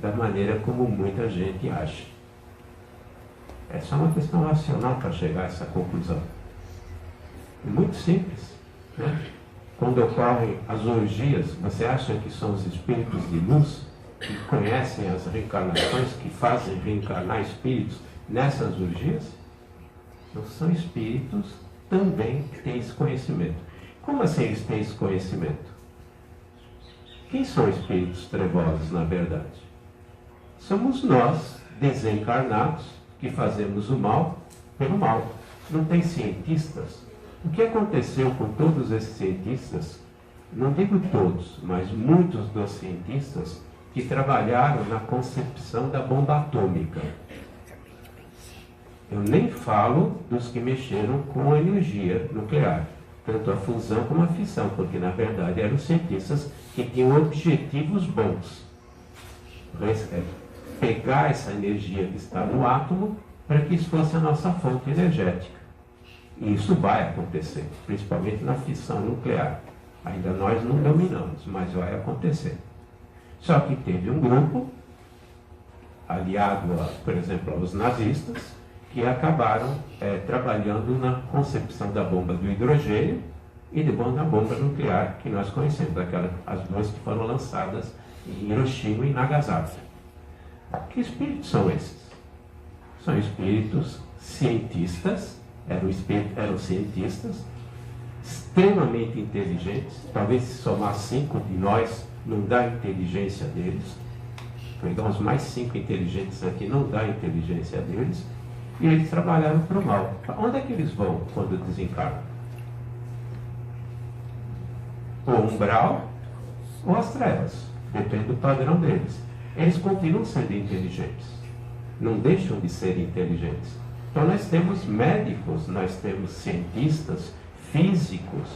da maneira como muita gente acha. É só uma questão racional para chegar a essa conclusão. É muito simples, né? Quando ocorrem as orgias, você acha que são os espíritos de luz que conhecem as reencarnações, que fazem reencarnar espíritos nessas orgias? Não são espíritos também que têm esse conhecimento. Como assim eles têm esse conhecimento? Quem são espíritos trevosos, na verdade? Somos nós, desencarnados, que fazemos o mal pelo mal. Não tem cientistas? O que aconteceu com todos esses cientistas? Não digo todos, mas muitos dos cientistas que trabalharam na concepção da bomba atômica. Eu nem falo dos que mexeram com a energia nuclear, tanto a fusão como a fissão, porque na verdade eram cientistas que tinham objetivos bons. Pegar essa energia que está no átomo para que isso fosse a nossa fonte energética. E isso vai acontecer, principalmente na fissão nuclear. Ainda nós não dominamos, mas vai acontecer. Só que teve um grupo, aliado, por exemplo, aos nazistas, que acabaram trabalhando na concepção da bomba do hidrogênio e da bomba nuclear que nós conhecemos, as duas que foram lançadas em Hiroshima e Nagasaki. Que espíritos são esses? São espíritos cientistas, eram cientistas, extremamente inteligentes. Talvez se somar 5 de nós, não dá a inteligência deles. Pegar os mais 5 inteligentes aqui, não dá a inteligência deles. E eles trabalharam para o mal. Onde é que eles vão quando desencarnam? O umbral ou as trevas. Depende do padrão deles. Eles continuam sendo inteligentes. Não deixam de ser inteligentes. Então nós temos médicos, nós temos cientistas, físicos,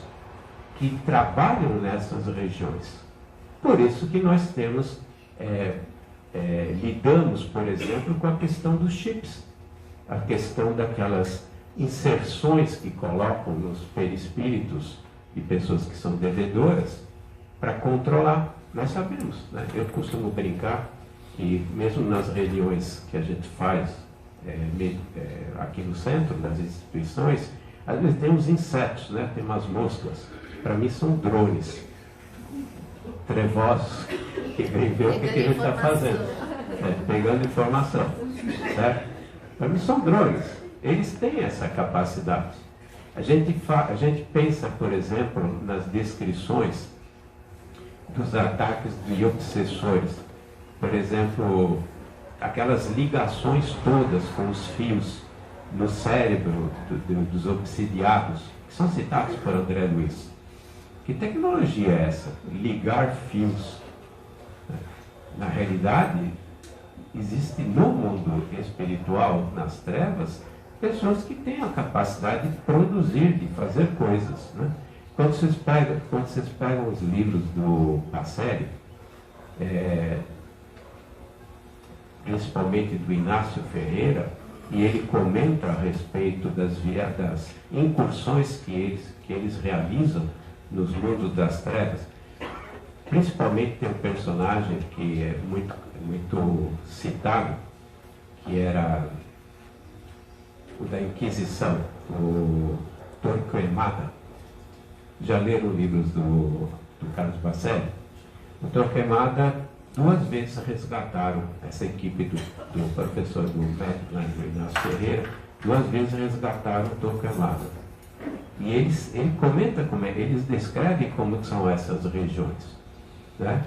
que trabalham nessas regiões. Por isso que nós temos, lidamos, por exemplo, com a questão dos chips. A questão daquelas inserções que colocam nos perispíritos de pessoas que são devedoras para controlar. Nós sabemos, né? Eu costumo brincar que mesmo nas reuniões que a gente faz aqui no centro, das instituições, às vezes tem uns insetos, né? Tem umas moscas. Para mim são drones trevosos que vem ver o que a gente está fazendo. Pegando informação. Certo? Para mim são drones. Eles têm essa capacidade. A gente pensa, por exemplo, nas descrições dos ataques de obsessores. Por exemplo, aquelas ligações todas com os fios no cérebro dos obsidiados, que são citados por André Luiz. Que tecnologia é essa? Ligar fios. Na realidade, existe no mundo espiritual, nas trevas, pessoas que têm a capacidade de produzir, de fazer coisas. Né? Quando vocês pegam os livros do Passério, principalmente do Inácio Ferreira, e ele comenta a respeito das incursões que eles realizam nos mundos das trevas. Principalmente tem um personagem que é muito citado, que era o da Inquisição, o Torquemada. Já leram livros do Carlos Bacelli? O Torquemada 2 vezes resgataram essa equipe do professor do médico Inácio Ferreira, 2 vezes resgataram o Torquemada. E ele comenta eles descrevem como são essas regiões. Né?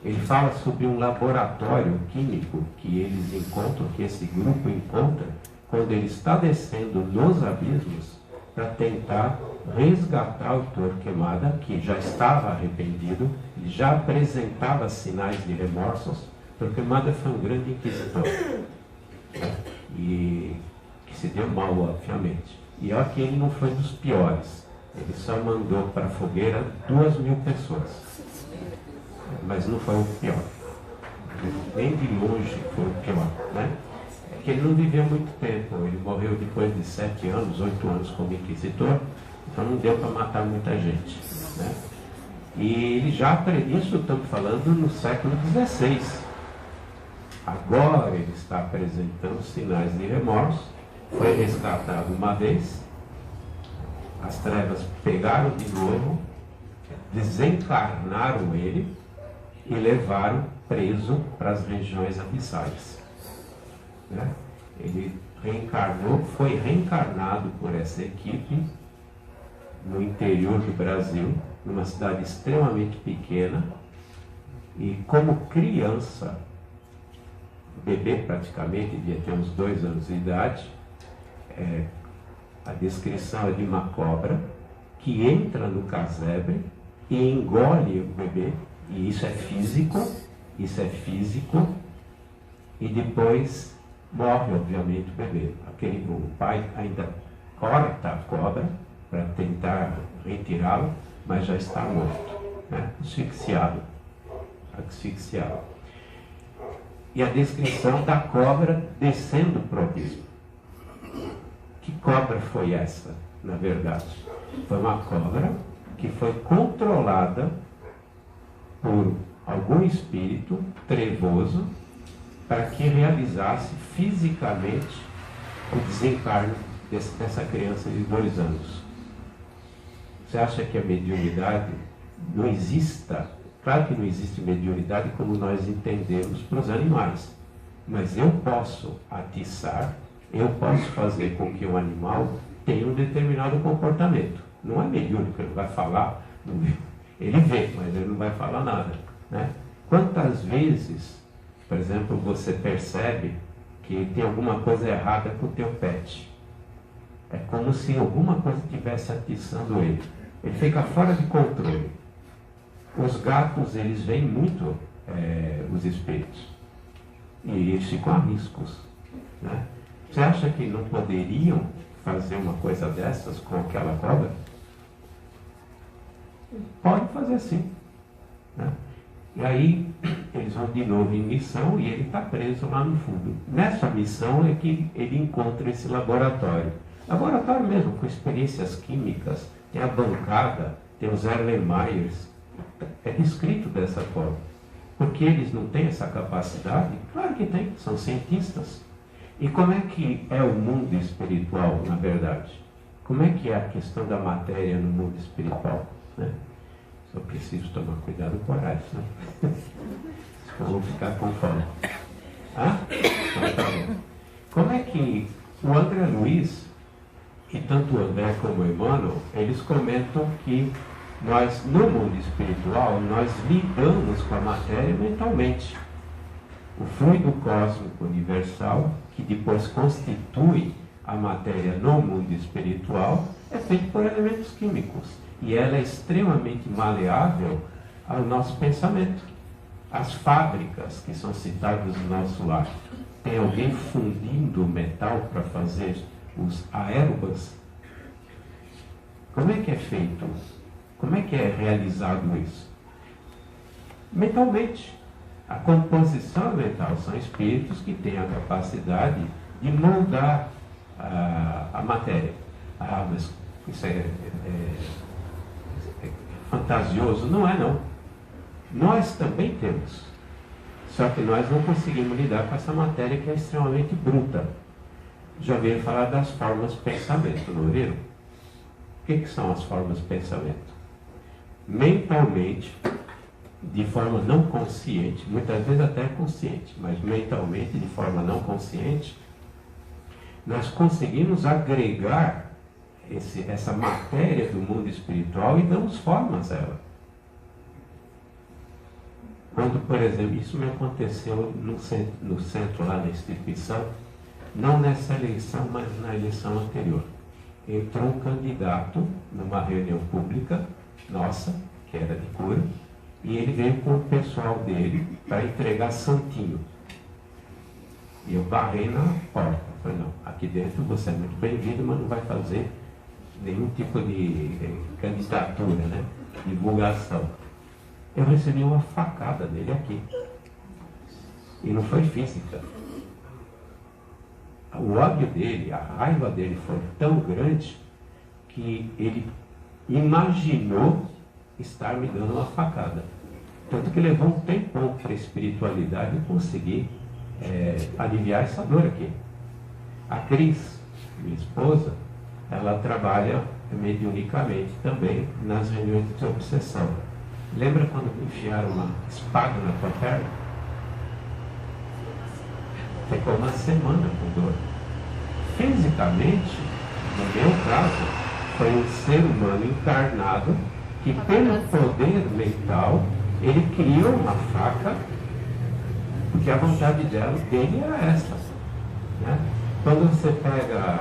Ele fala sobre um laboratório químico que eles encontram, que esse grupo encontra, quando ele está descendo nos abismos para tentar resgatar o Torquemada, que já estava arrependido, e já apresentava sinais de remorsos. Torquemada foi um grande inquisitor, né? E que se deu mal, obviamente. E olha que ele não foi dos piores. Ele só mandou para a fogueira 2.000 pessoas. Mas não foi o pior. Nem de longe foi o pior, né? É que ele não viveu muito tempo. Ele morreu depois de 7 anos, 8 anos como inquisitor. Então não deu para matar muita gente, né? E ele já, isso estamos falando no século XVI. Agora ele está apresentando sinais de remorso. Foi resgatado uma vez. As trevas pegaram de novo, desencarnaram ele e levaram preso para as regiões abissais, né? Ele reencarnou, foi reencarnado por essa equipe no interior do Brasil, numa cidade extremamente pequena, e como criança, bebê praticamente, devia ter uns 2 anos de idade, a descrição é de uma cobra que entra no casebre e engole o bebê. E isso é físico, e depois morre, obviamente, o bebê. O pai ainda corta a cobra para tentar retirá-lo, mas já está morto, né? Asfixiado. E a descrição da cobra descendo para o abismo. Que cobra foi essa, na verdade? Foi uma cobra que foi controlada por algum espírito trevoso para que realizasse fisicamente o desencarne dessa criança de 2 anos. Você acha que a mediunidade não exista? Claro que não existe mediunidade como nós entendemos para os animais, mas eu posso atiçar, eu posso fazer com que um animal tenha um determinado comportamento. Não é mediúnico, ele vai falar, ele vê, mas ele não vai falar nada, né? Quantas vezes, por exemplo, você percebe que tem alguma coisa errada com o teu pet? É como se alguma coisa estivesse atiçando ele. Ele fica fora de controle. Os gatos, eles veem muito os espíritos. E eles ficam ariscos, né? Você acha que não poderiam fazer uma coisa dessas com aquela cobra? Pode fazer sim, né? E aí eles vão de novo em missão e ele está preso lá no fundo. Nessa missão é que ele encontra esse laboratório. Laboratório mesmo, com experiências químicas, tem a bancada, tem os Erlenmeyers. É descrito dessa forma. Porque eles não têm essa capacidade? Claro que tem, são cientistas. E como é que é o mundo espiritual, na verdade? Como é que é a questão da matéria no mundo espiritual, né? Só preciso tomar cuidado com horários, né? Eu vou ficar com fome. Ah? Então, tá bom. Como é que o André Luiz, e tanto o André como o Emmanuel, eles comentam que nós, no mundo espiritual, nós lidamos com a matéria mentalmente. O fluido cósmico universal, que depois constitui a matéria no mundo espiritual, é feito por elementos químicos. E ela é extremamente maleável ao nosso pensamento. As fábricas que são citadas no nosso lar, tem alguém fundindo metal para fazer os aérobas? Como é que é feito? Como é que é realizado isso? Mentalmente. A composição mental são espíritos que têm a capacidade de moldar a matéria. Ah, mas isso é fantasioso. Não é, não. Nós também temos. Só que nós não conseguimos lidar com essa matéria que é extremamente bruta. Já ouviram falar das formas de pensamento, não viram? O que são as formas de pensamento? Mentalmente, de forma não consciente, muitas vezes até consciente, mas mentalmente, de forma não consciente, nós conseguimos agregar essa matéria do mundo espiritual e damos formas a ela. Quando, por exemplo, isso me aconteceu no centro lá na instituição, não nessa eleição, mas na eleição anterior. Entrou um candidato numa reunião pública, nossa, que era de cura, e ele veio com o pessoal dele para entregar santinho. E eu barrei na porta. Falei, não, aqui dentro você é muito bem-vindo, mas não vai fazer nenhum tipo de candidatura, né? Divulgação. Eu recebi uma facada dele aqui. E não foi física. O ódio dele, a raiva dele foi tão grande que ele imaginou estar me dando uma facada. Tanto que levou um tempão para a espiritualidade conseguir aliviar essa dor aqui. A Cris, minha esposa, ela trabalha mediunicamente também nas reuniões de obsessão. Lembra quando enfiaram uma espada na tua perna? Ficou uma semana com dor. Fisicamente, no meu caso, foi um ser humano encarnado que, pelo poder mental, ele criou uma faca, porque a vontade dele era essa. Né? Quando você pega,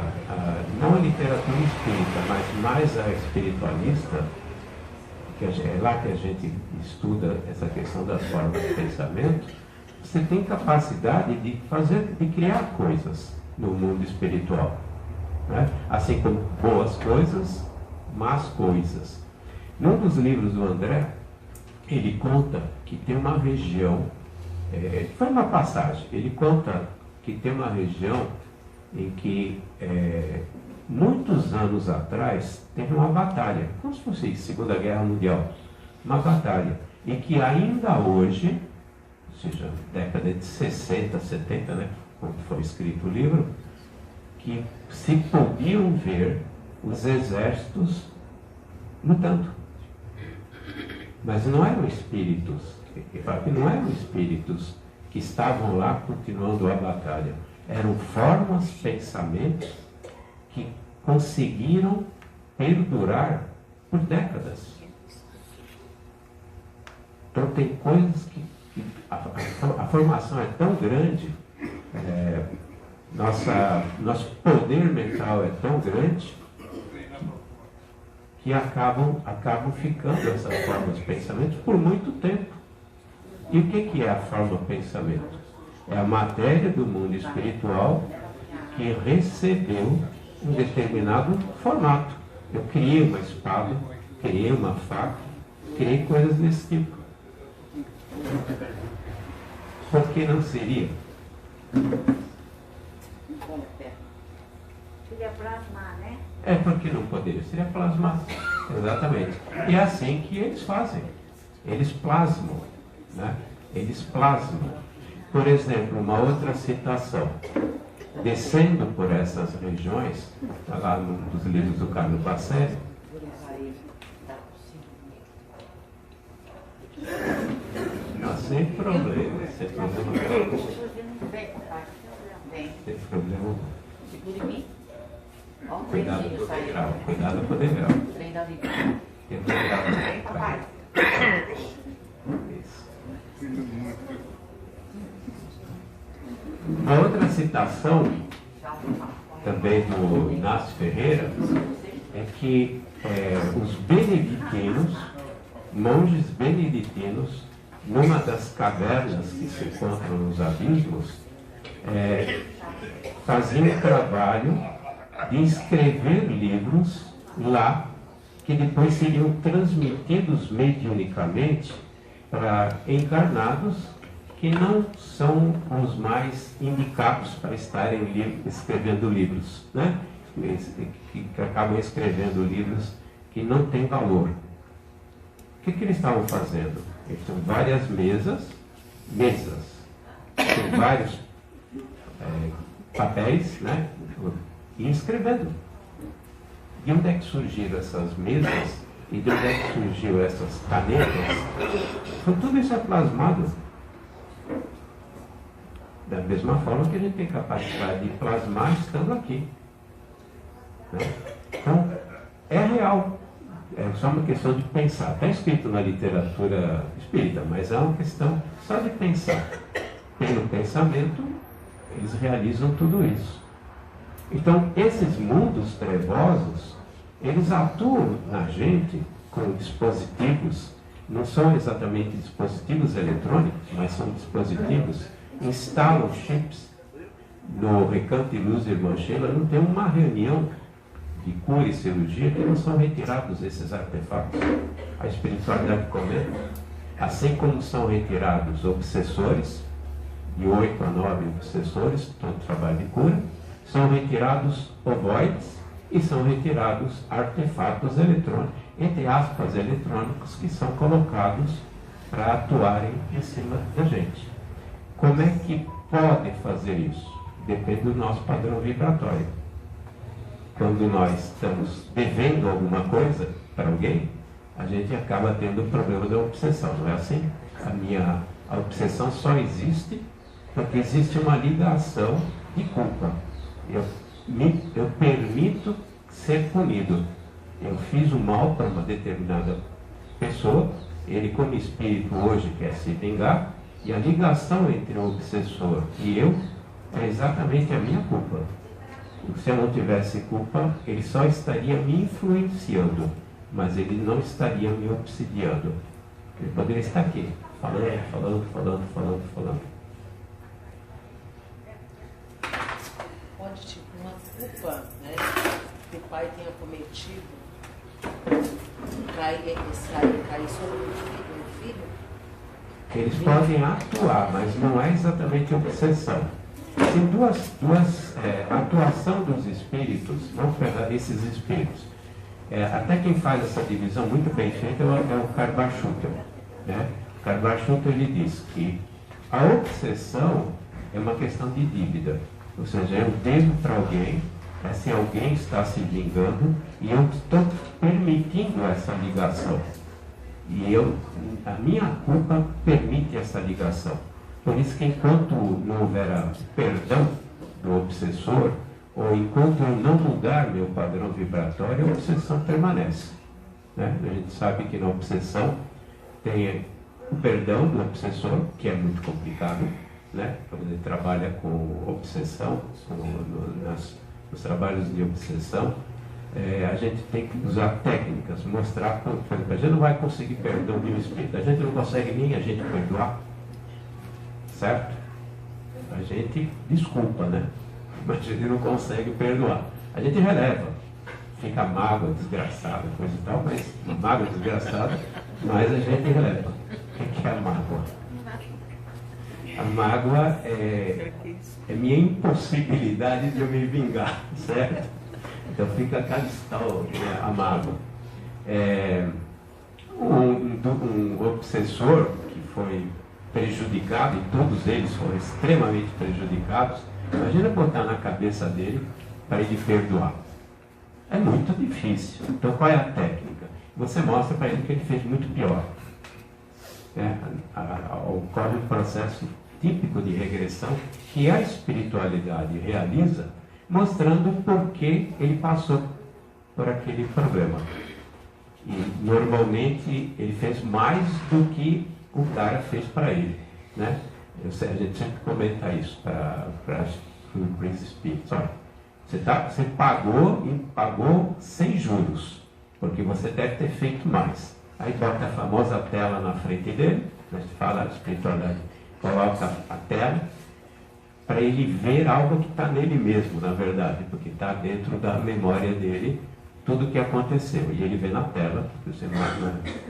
não a literatura espírita, mas mais a espiritualista, que é lá que a gente estuda essa questão das formas de pensamento, você tem capacidade de criar coisas no mundo espiritual. Né? Assim como boas coisas, más coisas. Num dos livros do André, ele conta que tem uma região, foi uma passagem, ele conta que tem uma região em que muitos anos atrás teve uma batalha, como se fosse Segunda Guerra Mundial, uma batalha, e que ainda hoje, ou seja, década de 60, 70, né, quando foi escrito o livro, que se podiam ver os exércitos lutando. Mas não eram espíritos, não eram espíritos que estavam lá continuando a batalha. Eram formas, pensamentos que conseguiram perdurar por décadas. Então tem coisas que a formação é tão grande, nosso poder mental é tão grande, que acabam ficando essas formas de pensamento por muito tempo. E o que é a forma de pensamento? É a matéria do mundo espiritual que recebeu um determinado formato. Eu criei uma espada, criei uma faca, criei coisas desse tipo. Por que não seria? Seria plasmar, né? Porque não poderia, seria plasmar. Exatamente. E é assim que eles fazem. Eles plasmam. Né? Eles plasmam. Por exemplo, uma outra citação. Descendo por essas regiões, está lá num dos livros do Carlos Bacelli. Não, sem problema. Sem problema. Sem problema. Segura em mim. Ó, o Cuidado trenzinho com o saiu. degrau. Cuidado com o degrau. Trem da vida. Tem que cuidar. Vem, papai. Isso. Uma outra citação, também do Inácio Ferreira, é que os beneditinos, monges beneditinos, numa das cavernas que se encontram nos abismos, faziam o trabalho de escrever livros lá, que depois seriam transmitidos mediunicamente para encarnados que não são os mais indicados para estarem escrevendo livros, né? Que acabam escrevendo livros que não têm valor. O que eles estavam fazendo? Eles tinham várias mesas, com vários papéis, né? E escrevendo. De onde é que surgiram essas mesas? E de onde é que surgiu essas canetas? Então, tudo isso é plasmado. Da mesma forma que a gente tem capacidade de plasmar estando aqui. Né? Então, é real. é só uma questão de pensar. Está escrito na literatura espírita, mas é uma questão só de pensar. Pelo pensamento, eles realizam tudo isso. Então, esses mundos trevosos, eles atuam na gente com dispositivos, não são exatamente dispositivos eletrônicos, mas são dispositivos, instalam chips. No Recanto de Luz de Irmã Sheila não tem uma reunião de cura e cirurgia que não são retirados esses artefatos. A espiritualidade comenta, assim como são retirados obsessores, de 8 a 9 obsessores, todo trabalho de cura, são retirados ovoides e são retirados artefatos eletrônicos, entre aspas, eletrônicos, que são colocados para atuarem em cima da gente. Como é que pode fazer isso? Depende do nosso padrão vibratório. Quando nós estamos devendo alguma coisa para alguém, a gente acaba tendo o problema da obsessão, não é assim? A obsessão só existe porque existe uma ligação de culpa. Eu permito ser punido. Eu fiz o mal para uma determinada pessoa, ele como espírito hoje quer se vingar, e a ligação entre o obsessor e eu é exatamente a minha culpa. Se eu não tivesse culpa, ele só estaria me influenciando, mas ele não estaria me obsidiando. Ele poderia estar aqui, falando. Pode, tipo, uma culpa, né, que o pai tenha cometido, cair sobre o filho? Eles podem atuar, mas não é exatamente obsessão. Tem duas atuação dos espíritos, não esses espíritos. Até quem faz essa divisão muito bem feita é o Karvashuta. Né? O Karvashuta, ele diz que a obsessão é uma questão de dívida. Ou seja, eu devo para alguém, esse alguém está se vingando e eu estou permitindo essa ligação. E a minha culpa permite essa ligação. Por isso que enquanto não houver perdão do obsessor, ou enquanto eu não mudar meu padrão vibratório, a obsessão permanece. Né? A gente sabe que na obsessão tem o perdão do obsessor, que é muito complicado, né? Quando ele trabalha com obsessão, nos trabalhos de obsessão, a gente tem que usar técnicas, mostrar, por exemplo, a gente não vai conseguir perdão de um espírito, a gente não consegue nem a gente perdoar, certo? A gente desculpa, né? Mas a gente não consegue perdoar. A gente releva, fica mágoa, desgraçada, coisa e tal, mas mágoa, desgraçada, mas a gente releva. O que é a mágoa? A mágoa é minha impossibilidade de eu me vingar, certo? Então fica cadistal, né, a mágoa. Um obsessor que foi prejudicado, e todos eles foram extremamente prejudicados, imagina botar na cabeça dele para ele perdoar. É muito difícil. Então qual é a técnica? Você mostra para ele que ele fez muito pior. Ocorre um processo típico de regressão que a espiritualidade realiza, mostrando por que ele passou por aquele problema. E normalmente ele fez mais do que o cara fez para ele, né? A gente sempre comenta isso para os espíritos. Olha, você pagou sem juros, porque você deve ter feito mais. Aí bota a famosa tela na frente dele, a gente fala de espiritualidade, coloca a tela para ele ver algo que está nele mesmo, na verdade, porque está dentro da memória dele tudo o que aconteceu, e ele vê na tela,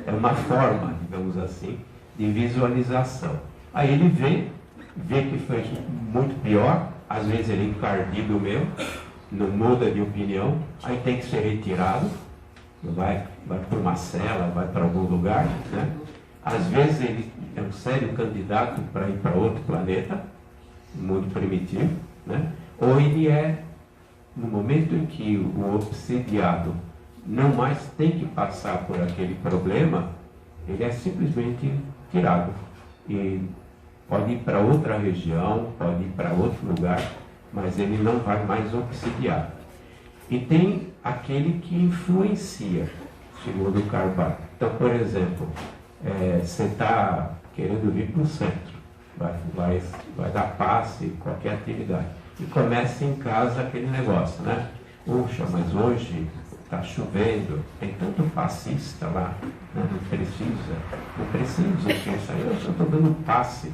é uma forma, digamos assim, de visualização. Aí ele vê que foi muito pior, às vezes ele é encardido mesmo, não muda de opinião, aí tem que ser retirado, vai para uma cela, vai para algum lugar, né? Às vezes ele é um sério candidato para ir para outro planeta, mundo primitivo, né? Ou ele é, no momento em que o obsidiado não mais tem que passar por aquele problema, ele é simplesmente tirado. E pode ir para outra região, pode ir para outro lugar, mas ele não vai mais obsidiar. E tem aquele que influencia. segundo Karl Barth. Então, por exemplo, você está querendo vir para o centro, vai dar passe, qualquer atividade, e começa em casa aquele negócio, né? Puxa, mas hoje está chovendo, tem tanto passista lá, né? Não precisa, isso aí eu só estou dando passe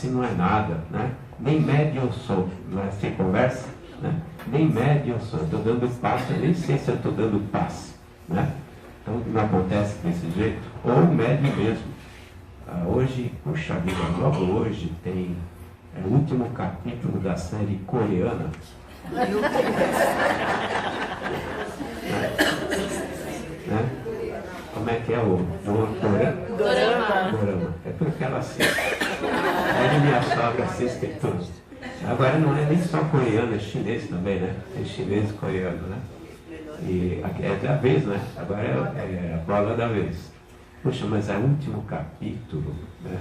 não é nada, né? Nem médio eu sou, não é assim conversa? Né? Nem médio eu sou, estou dando passe, nem sei se eu estou dando passe, né? Então não acontece desse jeito, ou médio mesmo. Hoje, puxa vida, logo hoje tem o último capítulo da série coreana. Né? Como é que é o Dorama? É porque ela assiste. Aí minha sogra assiste tudo. Agora não é nem só coreano, é chinês também, né? É chinês e coreano, né? E é da vez, né? Agora é a bola da vez. Poxa, mas é o último capítulo, né?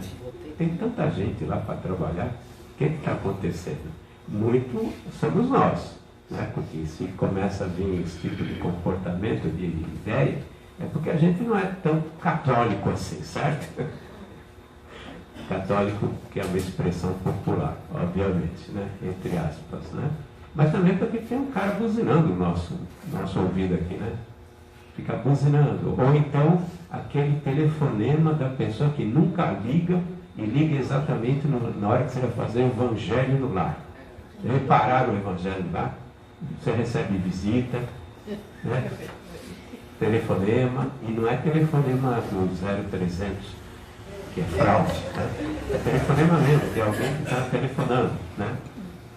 Tem tanta gente lá para trabalhar. O que está acontecendo? Muito somos nós, né? Porque se começa a vir esse tipo de comportamento, de ideia, é porque a gente não é tão católico assim, certo? Católico, que é uma expressão popular, obviamente, né? Entre aspas, né? Mas também porque tem um cara buzinando no nosso ouvido aqui, né? Fica buzinando. Ou então, aquele telefonema da pessoa que nunca liga e liga exatamente na hora que você vai fazer o evangelho no lar. Repararam o evangelho no lar? Você recebe visita, né? Telefonema, e não é telefonema do 0300, que é fraude, né? É telefonema mesmo, de alguém que está telefonando, né?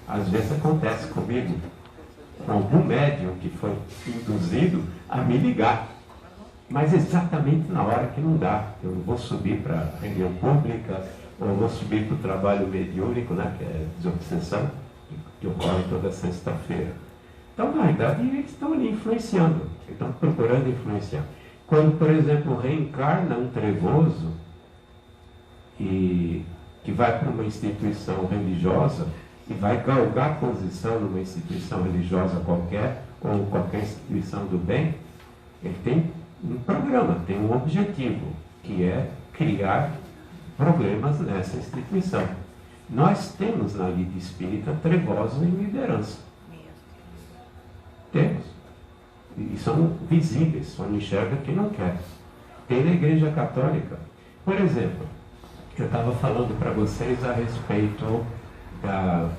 Às vezes acontece comigo, com algum médium que foi induzido a me ligar, mas exatamente na hora que não dá. Eu não vou subir para a reunião pública, ou vou subir para o trabalho mediúnico, né, que é desobsessão, que ocorre toda sexta-feira. Então, na verdade, eles estão ali influenciando, estão procurando influenciar. Quando, por exemplo, reencarna um trevoso que vai para uma instituição religiosa e vai galgar posição numa instituição religiosa qualquer, ou qualquer instituição do bem, ele tem um programa, tem um objetivo, que é criar problemas nessa instituição. Nós temos na vida espírita trevosos em liderança. Temos. E são visíveis, só não enxerga quem não quer. Tem na Igreja Católica. Por exemplo, eu estava falando para vocês a respeito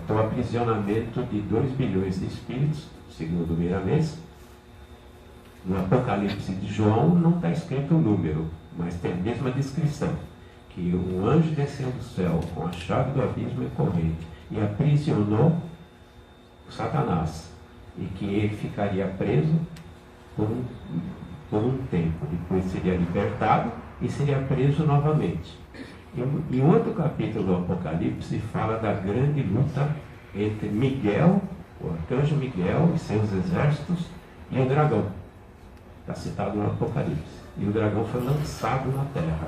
do aprisionamento de 2 bilhões de espíritos, segundo o Miramês. No Apocalipse de João não está escrito o número, mas tem a mesma descrição, que um anjo desceu do céu com a chave do abismo e corrente e aprisionou Satanás, e que ele ficaria preso por um tempo, depois seria libertado e seria preso novamente. Em outro capítulo do Apocalipse fala da grande luta entre Miguel, o arcanjo Miguel e seus exércitos, e o dragão. Está citado no Apocalipse. E o dragão foi lançado na terra,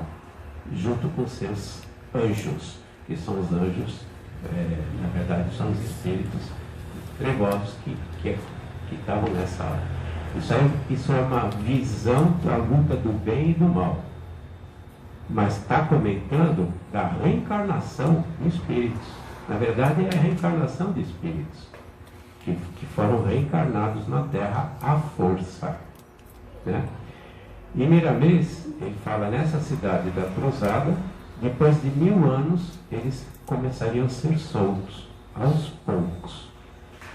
junto com seus anjos, que são os anjos, na verdade são os espíritos trevosos que estavam nessa hora. Isso é uma visão da luta do bem e do mal. Mas está comentando da reencarnação de espíritos. Na verdade, é a reencarnação de espíritos que foram reencarnados na Terra à força, né? E Miramês, ele fala nessa cidade da cruzada, depois de 1000 anos, eles começariam a ser soltos, aos poucos.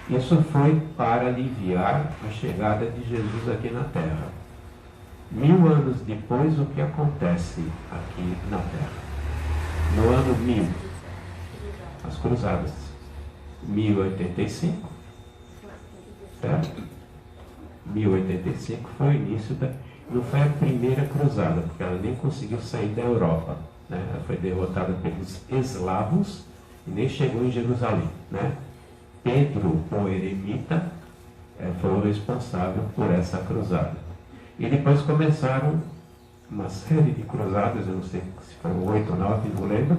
Isso foi para aliviar a chegada de Jesus aqui na Terra. 1000 anos depois, o que acontece aqui na Terra? No ano 1000, as cruzadas. 1085, certo? 1085 foi o início não foi a primeira cruzada, porque ela nem conseguiu sair da Europa, né? Ela foi derrotada pelos eslavos e nem chegou em Jerusalém, né? Pedro, o eremita, foi o responsável por essa cruzada. E depois começaram uma série de cruzadas, eu não sei se foram 8 ou 9, não lembro,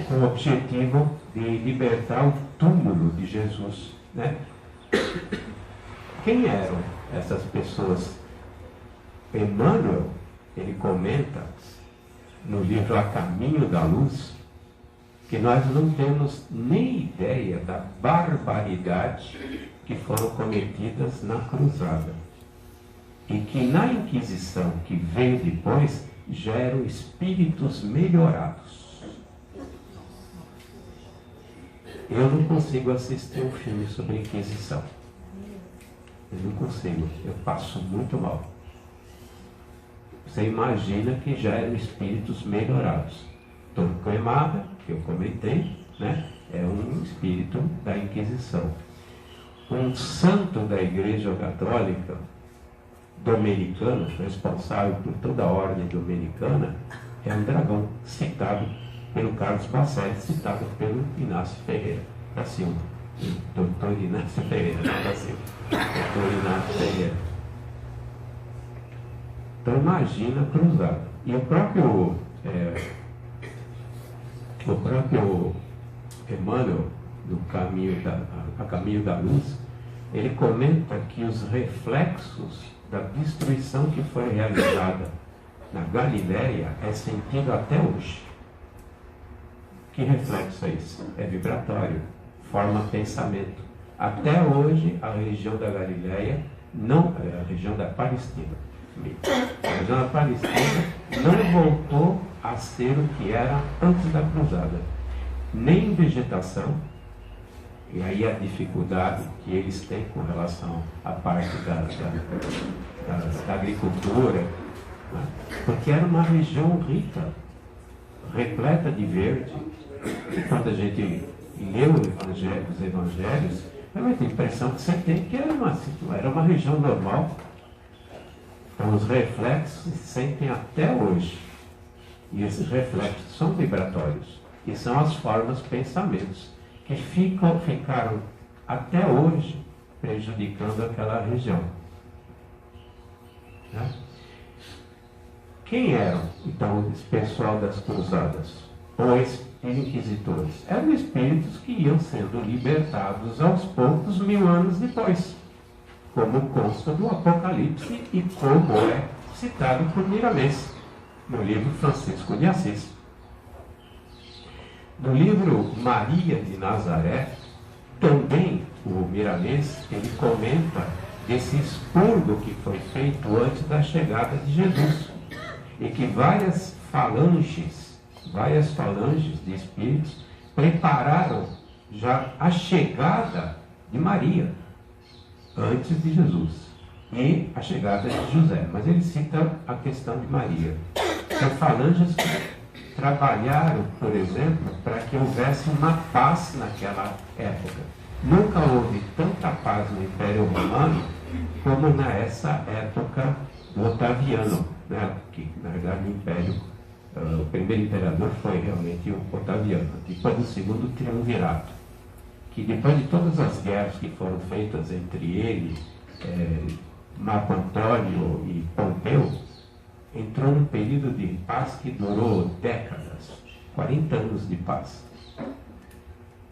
com o objetivo de libertar o túmulo de Jesus, né? Quem eram essas pessoas Emmanuel, ele comenta no livro A Caminho da Luz, que nós não temos nem ideia da barbaridade que foram cometidas na cruzada. E que na Inquisição, que veio depois, já eram espíritos melhorados. Eu não consigo assistir um filme sobre Inquisição. Eu não consigo, eu passo muito mal. Você imagina que já eram espíritos melhorados. Torquemada, que eu comentei, né, é um espírito da Inquisição. Um santo da Igreja Católica, dominicano, responsável por toda a ordem dominicana, é um dragão, citado pelo Carlos Bacelli, citado pelo Inácio Ferreira da Silva. Doutor Inácio Ferreira, não da Silva. Doutor Inácio Ferreira. Então imagina a cruzada. E o próprio Emmanuel, do A Caminho da Luz, ele comenta que os reflexos da destruição que foi realizada na Galiléia é sentido até hoje. Que reflexo é esse? É vibratório, forma pensamento. Até hoje, a região da Galiléia, a região da Palestina, a região da Palestina não voltou a ser o que era antes da cruzada. Nem vegetação, e aí a dificuldade que eles têm com relação à parte da agricultura, né? Porque era uma região rica, repleta de verde. E quando a gente lê os evangelhos, realmente a impressão que você tem que era uma região normal. Então os reflexos se sentem até hoje. E esses reflexos são vibratórios. E são as formas pensamentos que ficaram até hoje prejudicando aquela região. Né? Quem eram, então, esse pessoal das cruzadas? Ou inquisitores? Eram espíritos que iam sendo libertados aos poucos 1000 anos depois, como consta do Apocalipse e como é citado por Miramês, no livro Francisco de Assis. No livro Maria de Nazaré, também o Miramês, ele comenta desse expurgo que foi feito antes da chegada de Jesus, e que várias falanges de espíritos prepararam já a chegada de Maria, antes de Jesus, e a chegada de José. Mas ele cita a questão de Maria. São falanges que trabalharam, por exemplo, para que houvesse uma paz naquela época. Nunca houve tanta paz no Império Romano como nessa época do Otaviano, né? Que na verdade o primeiro imperador foi realmente o Otaviano, depois do segundo triunvirato, que depois de todas as guerras que foram feitas entre ele, Marco Antônio e Pompeu, entrou num período de paz que durou décadas, 40 anos de paz.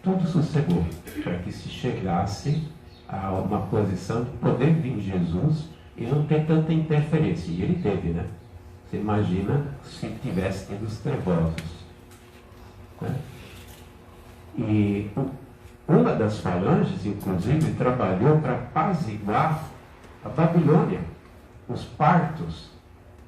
Tudo sossegou para que se chegasse a uma posição de poder vir Jesus e não ter tanta interferência. E ele teve, né? Você imagina se tivesse tido os trevosos. Né? E uma das falanges, inclusive, trabalhou para apaziguar a Babilônia, os partos,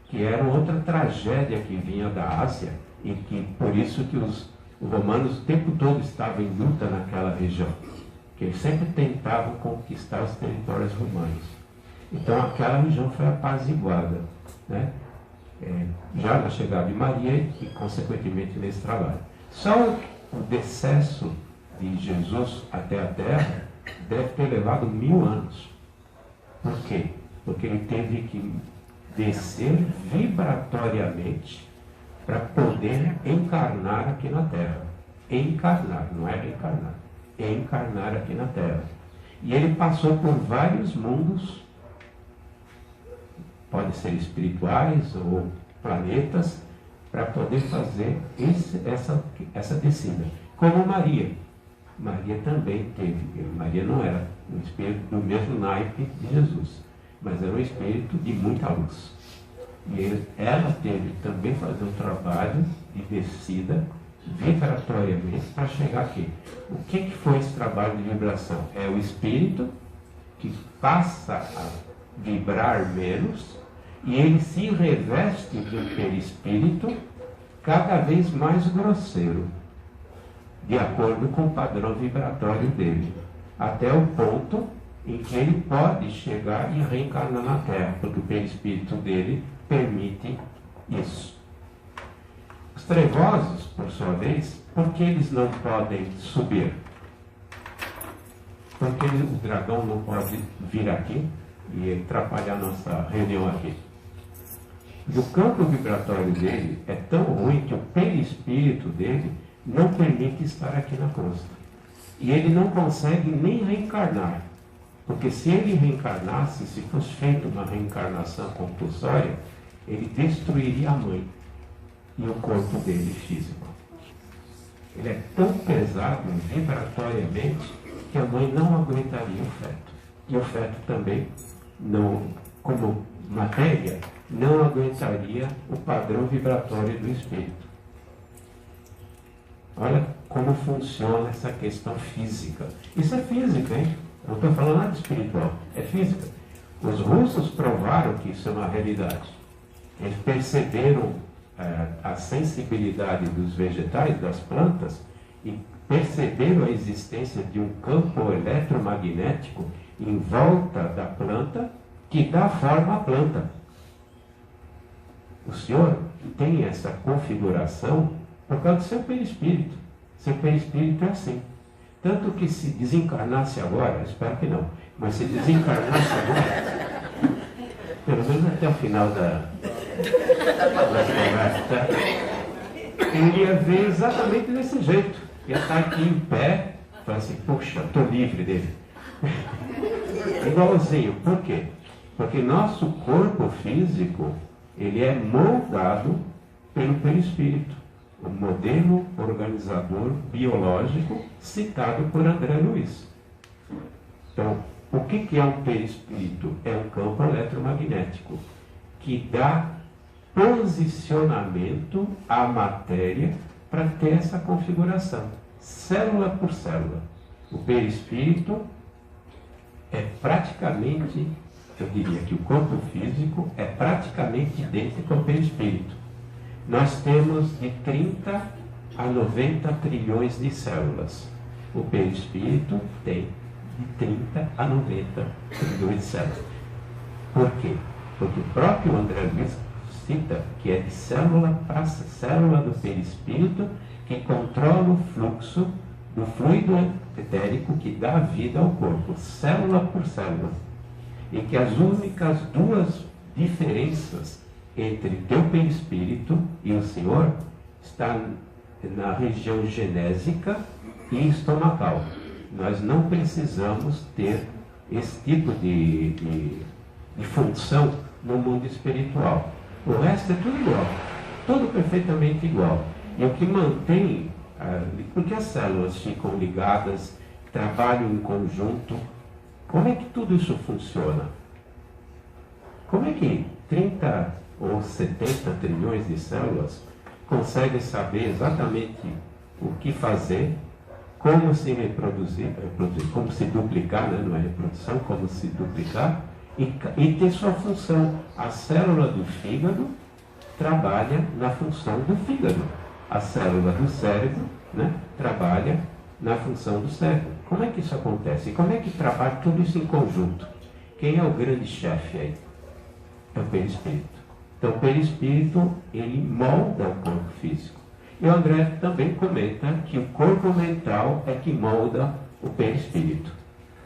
que era outra tragédia que vinha da Ásia, e que por isso que os romanos o tempo todo estavam em luta naquela região, que eles sempre tentavam conquistar os territórios romanos. Então aquela região foi apaziguada, né? Já na chegada de Maria e consequentemente nesse trabalho. Só o decesso de Jesus até a Terra deve ter levado 1000 anos. Por quê? Porque ele teve que descer vibratoriamente para poder encarnar aqui na Terra. Encarnar, não é reencarnar. Encarnar aqui na Terra. E ele passou por vários mundos, podem ser espirituais ou planetas, para poder fazer essa descida. Como Maria. Maria também teve. Maria não era um espírito do mesmo naipe de Jesus, mas era um espírito de muita luz. E ela teve também fazer um trabalho de descida vibratoriamente para chegar aqui. O que foi esse trabalho de vibração? É o espírito que passa a vibrar menos e ele se reveste de um perispírito cada vez mais grosseiro, de acordo com o padrão vibratório dele, até o ponto em que ele pode chegar e reencarnar na Terra, porque o perispírito dele permite isso. Os trevosos, por sua vez, por que eles não podem subir? Porque o dragão não pode vir aqui e atrapalhar a nossa reunião aqui. E o campo vibratório dele é tão ruim que o perispírito dele não permite estar aqui na crosta. E ele não consegue nem reencarnar. Porque se ele reencarnasse, se fosse feita uma reencarnação compulsória, ele destruiria a mãe e o corpo dele físico. Ele é tão pesado vibratoriamente que a mãe não aguentaria o feto. E o feto também, não, como matéria, não aguentaria o padrão vibratório do espírito. Olha como funciona essa questão física. Isso é física, hein? Não estou falando nada espiritual, é física. Os russos provaram que isso é uma realidade. Eles perceberam a sensibilidade dos vegetais, das plantas, e perceberam a existência de um campo eletromagnético em volta da planta que dá forma à planta. O senhor tem essa configuração por causa do seu perispírito. Seu perispírito é assim. Tanto que se desencarnasse agora, espero que não, mas se desencarnasse agora, pelo menos até o final da conversa, tá? Ele ia ver exatamente desse jeito. Ia estar aqui em pé, falar assim, puxa, estou livre dele. Igualzinho. Por quê? Porque nosso corpo físico, ele é moldado pelo perispírito. O modelo organizador biológico citado por André Luiz. Então, o que é um perispírito? É um campo eletromagnético que dá posicionamento à matéria para ter essa configuração, célula por célula. O perispírito é praticamente, eu diria que o corpo físico é praticamente idêntico ao perispírito. Nós temos de 30 a 90 trilhões de células. O perispírito tem de 30 a 90 trilhões de células. Por quê? Porque o próprio André Luiz cita que é de célula para célula do perispírito que controla o fluxo do fluido etérico que dá vida ao corpo, célula por célula. E que as únicas duas diferenças entre teu perispírito e o Senhor está na região genésica e estomacal. Nós não precisamos ter esse tipo de função no mundo espiritual. O resto é tudo igual, tudo perfeitamente igual. E o que mantém, porque as células ficam ligadas, trabalham em conjunto, como é que tudo isso funciona? Como é que 30 ou 70 trilhões de células conseguem saber exatamente o que fazer, como se reproduzir, como se duplicar, né? Não é reprodução, como se duplicar, e ter sua função. A célula do fígado trabalha na função do fígado. A célula do cérebro, né, trabalha na função do cérebro. Como é que isso acontece? E como é que trabalha tudo isso em conjunto? Quem é o grande chefe aí? É o perispírito. Então, o perispírito, ele molda o corpo físico. E o André também comenta que o corpo mental é que molda o perispírito.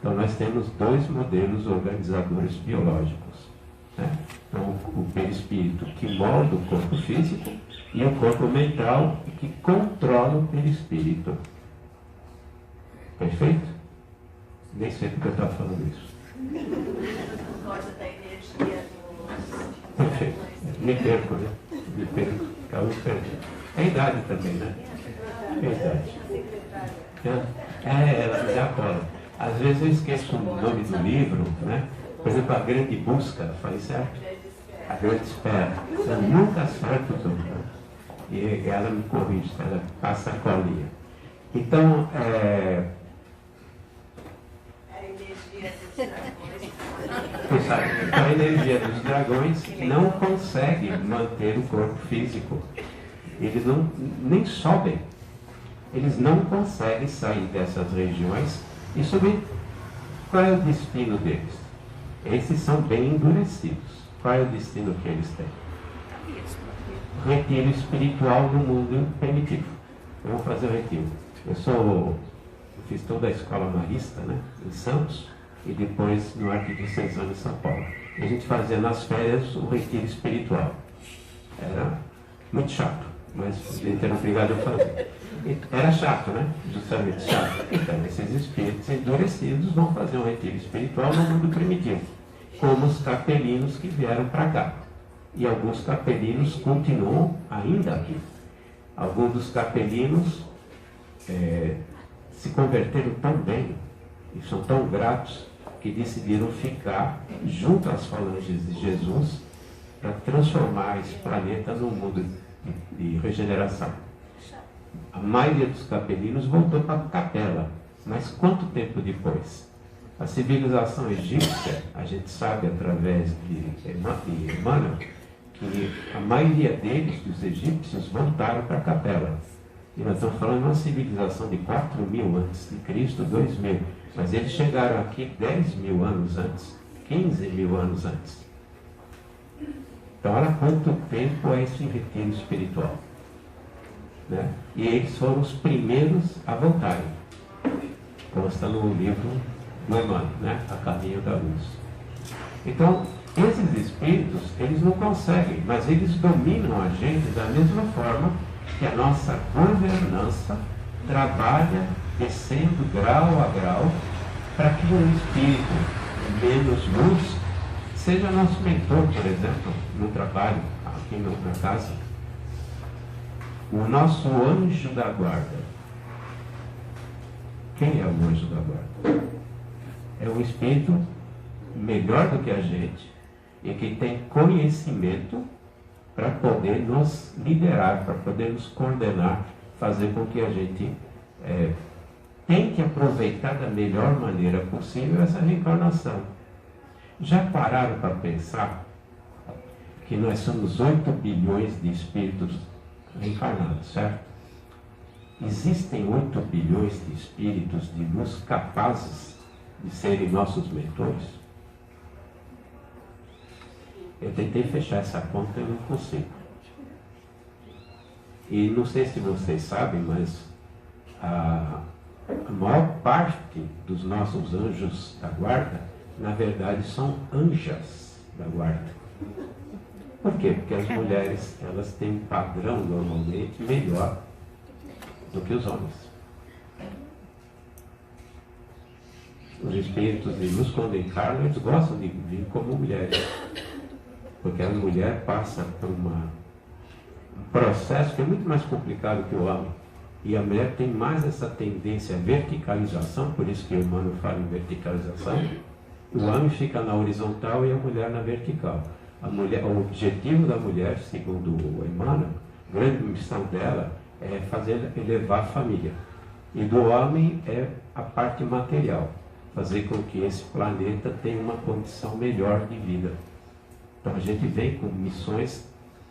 Então, nós temos dois modelos organizadores biológicos, né? Então, o perispírito que molda o corpo físico e o corpo mental que controla o perispírito. Perfeito? Nem sei porque eu estava falando isso. Por causa da energia do... Perfeito. Me perco, né? Me perco. Acabo me perdendo. É a idade também, né? É a idade. Ela me dá cola. Às vezes eu esqueço o nome do livro, né? Por exemplo, A Grande Busca, falei certo? Eu espero. Você nunca acerta os outros. E ela me corrige, ela passa a colinha. Então, A energia dos dragões. a energia dos dragões não consegue manter o corpo físico. Eles nem sobem. Eles não conseguem sair dessas regiões e subir. Qual é o destino deles? Esses são bem endurecidos. Qual é o destino que eles têm? Retiro espiritual no mundo primitivo. Vamos fazer o retiro. Eu fiz toda a escola marista, né, em Santos, e depois no Arquidiocesano em São Paulo. A gente fazia nas férias o retiro espiritual. Era muito chato, mas a gente era obrigado a fazer. Era chato, né? Justamente chato. Então, esses espíritos endurecidos vão fazer um retiro espiritual no mundo primitivo, como os capelinos que vieram para cá. E alguns capelinos continuam ainda aqui. Alguns dos capelinos se converteram tão bem e são tão gratos que decidiram ficar junto às falanges de Jesus para transformar esse planeta num mundo de regeneração. A maioria dos capelinos voltou para a capela, mas quanto tempo depois? A civilização egípcia, a gente sabe através de Emmanuel, que a maioria deles, dos egípcios, voltaram para a capela. E nós estamos falando de uma civilização de 4.000 antes de Cristo, 2.000. Mas eles chegaram aqui 10.000 anos antes, 15.000 anos antes. Então, olha quanto tempo é esse retiro espiritual. Né? E eles foram os primeiros a voltarem. Consta no livro do Emmanuel, né? A Caminho da Luz. Então, esses espíritos, eles não conseguem, mas eles dominam a gente da mesma forma que a nossa governança trabalha descendo grau a grau para que um espírito menos luz seja nosso mentor, por exemplo, no trabalho, aqui na casa. O nosso anjo da guarda. Quem é o anjo da guarda? É um espírito melhor do que a gente e que tem conhecimento para poder nos liderar, para poder nos coordenar, fazer com que a gente tente aproveitar da melhor maneira possível essa reencarnação. Já pararam para pensar que nós somos 8 bilhões de espíritos reencarnados, certo? Existem 8 bilhões de espíritos de luz capazes de serem nossos mentores? Eu tentei fechar essa conta e não consigo. E não sei se vocês sabem, mas a maior parte dos nossos anjos da guarda, na verdade, são anjas da guarda. Por quê? Porque as mulheres, elas têm um padrão normalmente melhor do que os homens. Os espíritos de luz, quando encarnam, eles gostam de vir como mulheres. Porque a mulher passa por um processo que é muito mais complicado que o homem. E a mulher tem mais essa tendência à verticalização, por isso que o Emmanuel fala em verticalização. O homem fica na horizontal e a mulher na vertical. O objetivo da mulher, segundo o Emmanuel, a grande missão dela é elevar a família. E do homem é a parte material, fazer com que esse planeta tenha uma condição melhor de vida. Então a gente vem com missões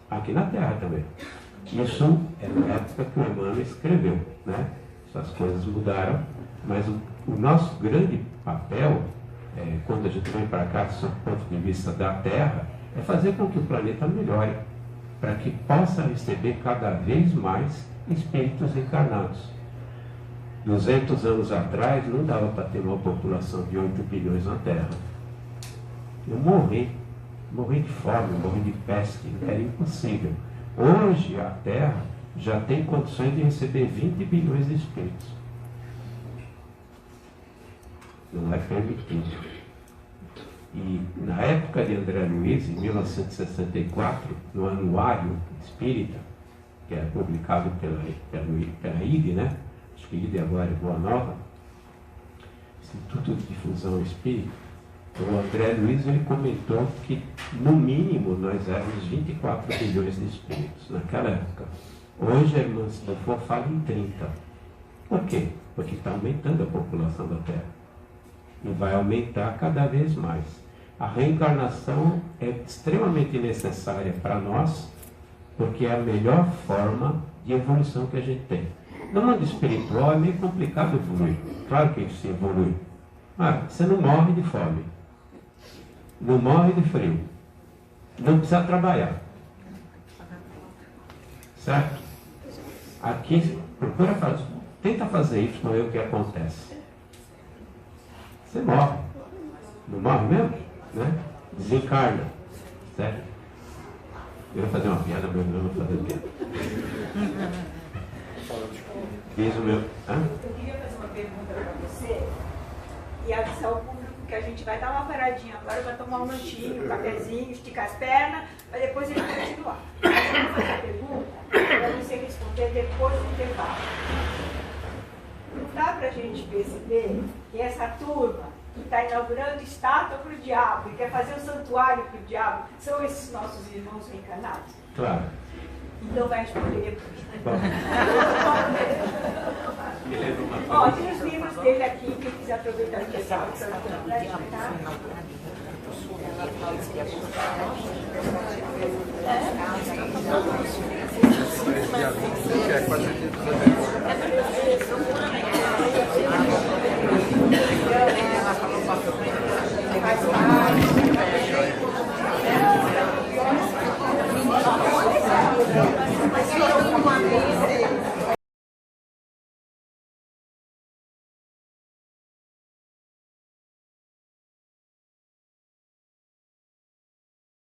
aqui na Terra também. Isso é na época que o Emmanuel escreveu, né? Essas coisas mudaram, mas o nosso grande papel, quando a gente vem para cá, do ponto de vista da Terra, é fazer com que o planeta melhore, para que possa receber cada vez mais espíritos encarnados. 200 anos atrás não dava para ter uma população de 8 bilhões na Terra. Eu morri de fome, morri de peste, era impossível. Hoje a Terra já tem condições de receber 20 bilhões de espíritos. Não é permitido. E na época de André Luiz, em 1964, no Anuário Espírita, que é publicado pela IDE, né? Acho que IDE agora é Boa Nova, Instituto de Difusão Espírita, O André Luiz ele comentou que, no mínimo, nós éramos 24 bilhões de espíritos naquela época. Hoje, irmãs, se não for, fala em 30. Por quê? Porque está aumentando a população da Terra. E vai aumentar cada vez mais. A reencarnação é extremamente necessária para nós, porque é a melhor forma de evolução que a gente tem. No mundo espiritual é meio complicado evoluir. Claro que se evolui. Mas você não morre de fome. Não morre de frio. Não precisa trabalhar. Certo? Aqui, procura fazer. Tenta fazer isso para ver o que acontece. Você morre. Não morre mesmo? Né? Desencarna. Certo? Eu ia fazer uma piada, mas não vou fazer piada. Diz o meu. Hã? Eu queria fazer uma pergunta para você e avisar ao público que a gente vai dar uma paradinha agora para tomar um lanchinho, um cafezinho, esticar as pernas, para depois ele continuar. Mas eu vou fazer a pergunta para você responder depois do intervalo. Não dá para a gente perceber que essa turma que está inaugurando estátua para o diabo e quer fazer um santuário para o diabo são esses nossos irmãos reencarnados? Claro. Então vai responder depois. Bom. Me lembra uma Ó, coisa. tem os livros dele aqui, quem quiser aproveitar que essa opção para explicar. Que é quase